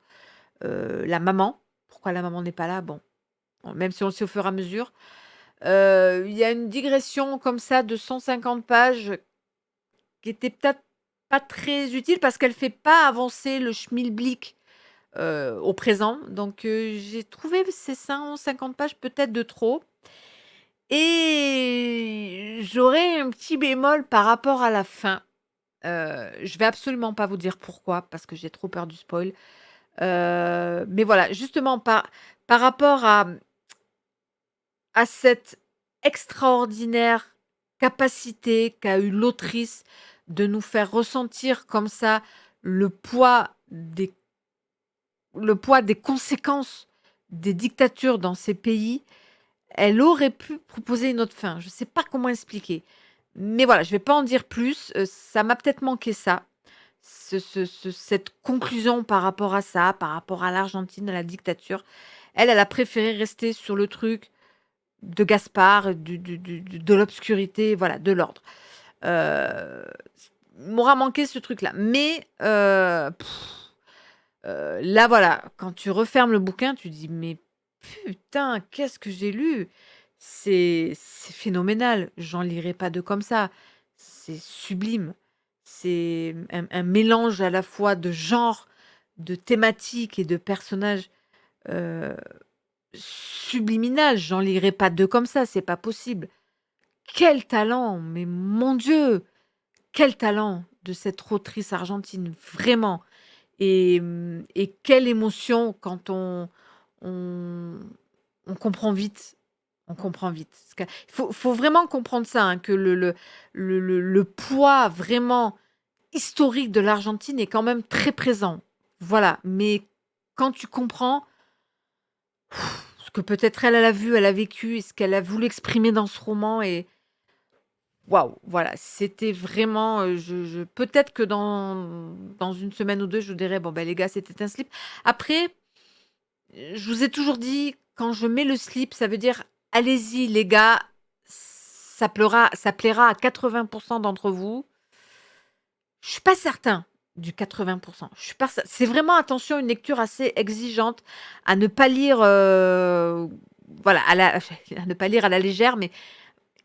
la maman. Pourquoi la maman n'est pas là? Bon, même si on le sait au fur et à mesure. Il y a une digression comme ça de 150 pages qui était peut-être pas très utile parce qu'elle fait pas avancer le schmilblick, au présent. Donc, j'ai trouvé ces 150 pages peut-être de trop et j'aurais un petit bémol par rapport à la fin. Je vais absolument pas vous dire pourquoi parce que j'ai trop peur du spoil. Mais voilà, justement par rapport à cette extraordinaire capacité qu'a eu l'autrice de nous faire ressentir comme ça le poids des conséquences des dictatures dans ces pays, elle aurait pu proposer une autre fin. Je ne sais pas comment expliquer. Mais voilà, je ne vais pas en dire plus. Ça m'a peut-être manqué ça. Cette conclusion par rapport à ça, par rapport à l'Argentine, à la dictature. Elle a préféré rester sur le truc de Gaspard, de l'obscurité, voilà, de l'ordre. Euh, M'aura manqué ce truc-là. Mais là, voilà, quand tu refermes le bouquin, tu dis, mais putain, qu'est-ce que j'ai lu? C'est phénoménal. J'en lirai pas 2 comme ça. C'est sublime. C'est un mélange à la fois de genre, de thématiques et de personnages, heu, subliminal. J'en lirai pas 2 comme ça, c'est pas possible. Quel talent! Mais mon Dieu! Quel talent de cette autrice argentine, vraiment! Et quelle émotion quand on on comprend vite. On comprend vite. Parce que faut vraiment comprendre ça, hein, que le poids vraiment historique de l'Argentine est quand même très présent. Voilà, mais quand tu comprends ce que peut-être elle a vu, elle a vécu et ce qu'elle a voulu exprimer dans ce roman et waouh, voilà, c'était vraiment, je peut-être que dans une semaine ou 2, je vous dirais: «Bon, ben les gars, c'était un slip». Après, je vous ai toujours dit, quand je mets le slip, ça veut dire: «Allez-y les gars, ça plaira à 80 d'entre vous». Je suis pas certain du 80. Je suis pas cer c'est vraiment, attention, une lecture assez exigeante à ne pas lire, voilà, à ne pas lire à la légère, mais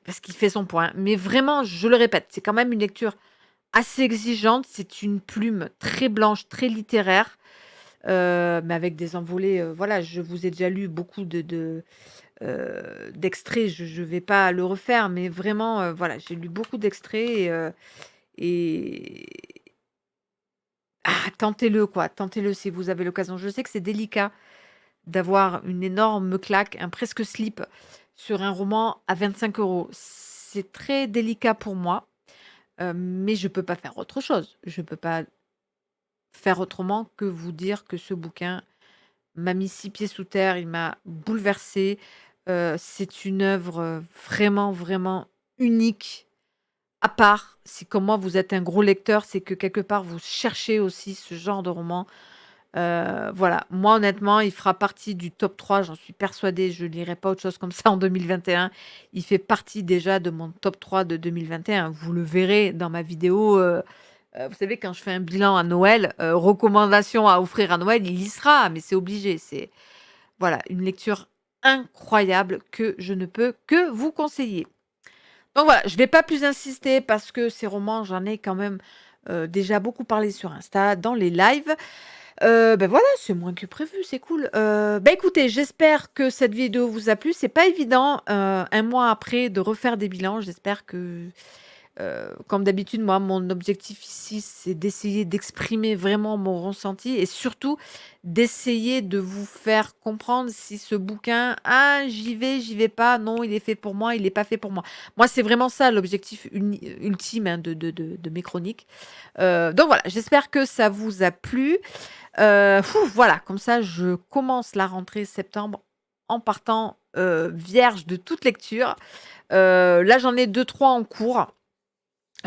parce qu'il fait son point. Mais vraiment, je le répète, c'est quand même une lecture assez exigeante. C'est une plume très blanche, très littéraire, mais avec des envolées, voilà, je vous ai déjà lu beaucoup d'extraits, je vais pas le refaire, mais vraiment, voilà, j'ai lu beaucoup d'extraits et tentez-le quoi, tentez-le si vous avez l'occasion. Je sais que c'est délicat d'avoir une énorme claque, un presque slip sur un roman à 25 euros. C'est très délicat pour moi, mais je peux pas faire autre chose. Je peux pas faire autrement que vous dire que ce bouquin m'a mis 6 pieds sous terre, il m'a bouleversée. C'est une œuvre, vraiment, vraiment unique, à part. Si comme moi vous êtes un gros lecteur, c'est que quelque part vous cherchez aussi ce genre de roman. Voilà, moi honnêtement, il fera partie du top 3, j'en suis persuadée, je lirai pas autre chose comme ça en 2021. Il fait partie déjà de mon top 3 de 2021. Vous le verrez dans ma vidéo, vous savez quand je fais un bilan à Noël, recommandations à offrir à Noël, il y sera, mais c'est obligé. C'est voilà, une lecture incroyable que je ne peux que vous conseiller. Donc voilà, je vais pas plus insister parce que ces romans, j'en ai quand même, déjà beaucoup parlé sur Insta, dans les lives. Bah, voilà, c'est moins que prévu, c'est cool. Bah, écoutez, j'espère que cette vidéo vous a plu. C'est pas évident, 1 mois après de refaire des bilans. J'espère que, comme d'habitude, moi, mon objectif ici, c'est d'essayer d'exprimer vraiment mon ressenti et surtout d'essayer de vous faire comprendre si ce bouquin: «Ah, j'y vais pas, non, il est fait pour moi, il est pas fait pour moi». Moi, c'est vraiment ça l'objectif ultime, hein, de mes chroniques. Donc voilà, j'espère que ça vous a plu. Voilà, comme ça, je commence la rentrée septembre en partant, vierge de toute lecture. Là, j'en ai deux trois en cours.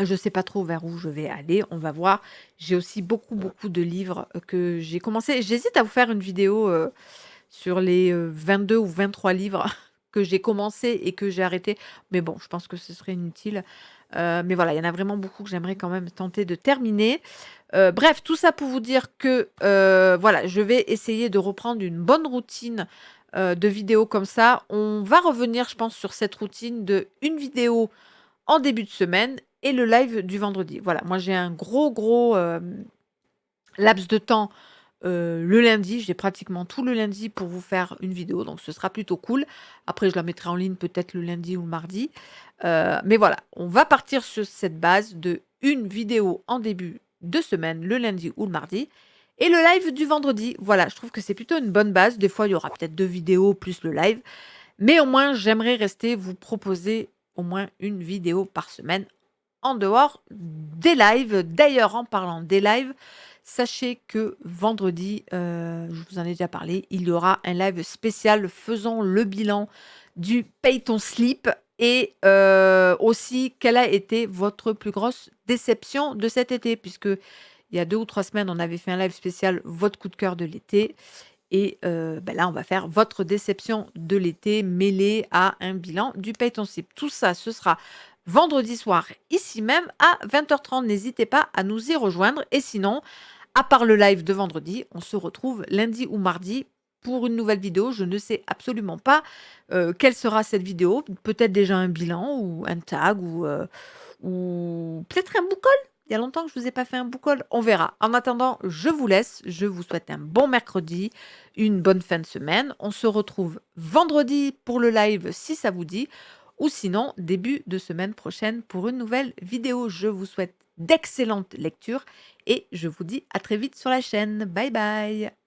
Je sais pas trop vers où je vais aller, on va voir. J'ai aussi beaucoup, beaucoup de livres, que j'ai commencé. J'hésite à vous faire une vidéo, sur les, 22 ou 23 livres que j'ai commencé et que j'ai arrêté. Mais bon, je pense que ce serait inutile. Mais voilà, il y en a vraiment beaucoup que j'aimerais quand même tenter de terminer. Bref, tout ça pour vous dire que, voilà, je vais essayer de reprendre une bonne routine, de vidéos comme ça. On va revenir, je pense, sur cette routine de une vidéo en début de semaine et le live du vendredi. Voilà, moi j'ai un gros, laps de temps, le lundi. J'ai pratiquement tout le lundi pour vous faire une vidéo, donc ce sera plutôt cool. Après, je la mettrai en ligne peut-être le lundi ou le mardi. Mais voilà, on va partir sur cette base de une vidéo en début de semaine, le lundi ou le mardi, et le live du vendredi. Voilà, je trouve que c'est plutôt une bonne base. Des fois, il y aura peut-être 2 vidéos plus le live, mais au moins, j'aimerais rester vous proposer au moins une vidéo par semaine en dehors des lives. D'ailleurs, en parlant des lives, sachez que vendredi, je vous en ai déjà parlé, il y aura un live spécial faisant le bilan du Paye ton slip et aussi quelle a été votre plus grosse déception de cet été, puisque il y a 2 ou 3 semaines, on avait fait un live spécial votre coup de cœur de l'été et bah, là, on va faire votre déception de l'été mêlée à un bilan du Paye ton slip. Tout ça, ce sera vendredi soir, ici même à 20h30. N'hésitez pas à nous y rejoindre. Et sinon, à part le live de vendredi, on se retrouve lundi ou mardi pour une nouvelle vidéo. Je ne sais absolument pas quelle sera cette vidéo. Peut-être déjà un bilan ou un tag ou peut-être un book haul. Il y a longtemps que je ne vous ai pas fait un book haul. On verra. En attendant, je vous laisse. Je vous souhaite un bon mercredi, une bonne fin de semaine. On se retrouve vendredi pour le live si ça vous dit. Ou sinon, début de semaine prochaine pour une nouvelle vidéo. Je vous souhaite d'excellentes lectures et je vous dis à très vite sur la chaîne. Bye bye.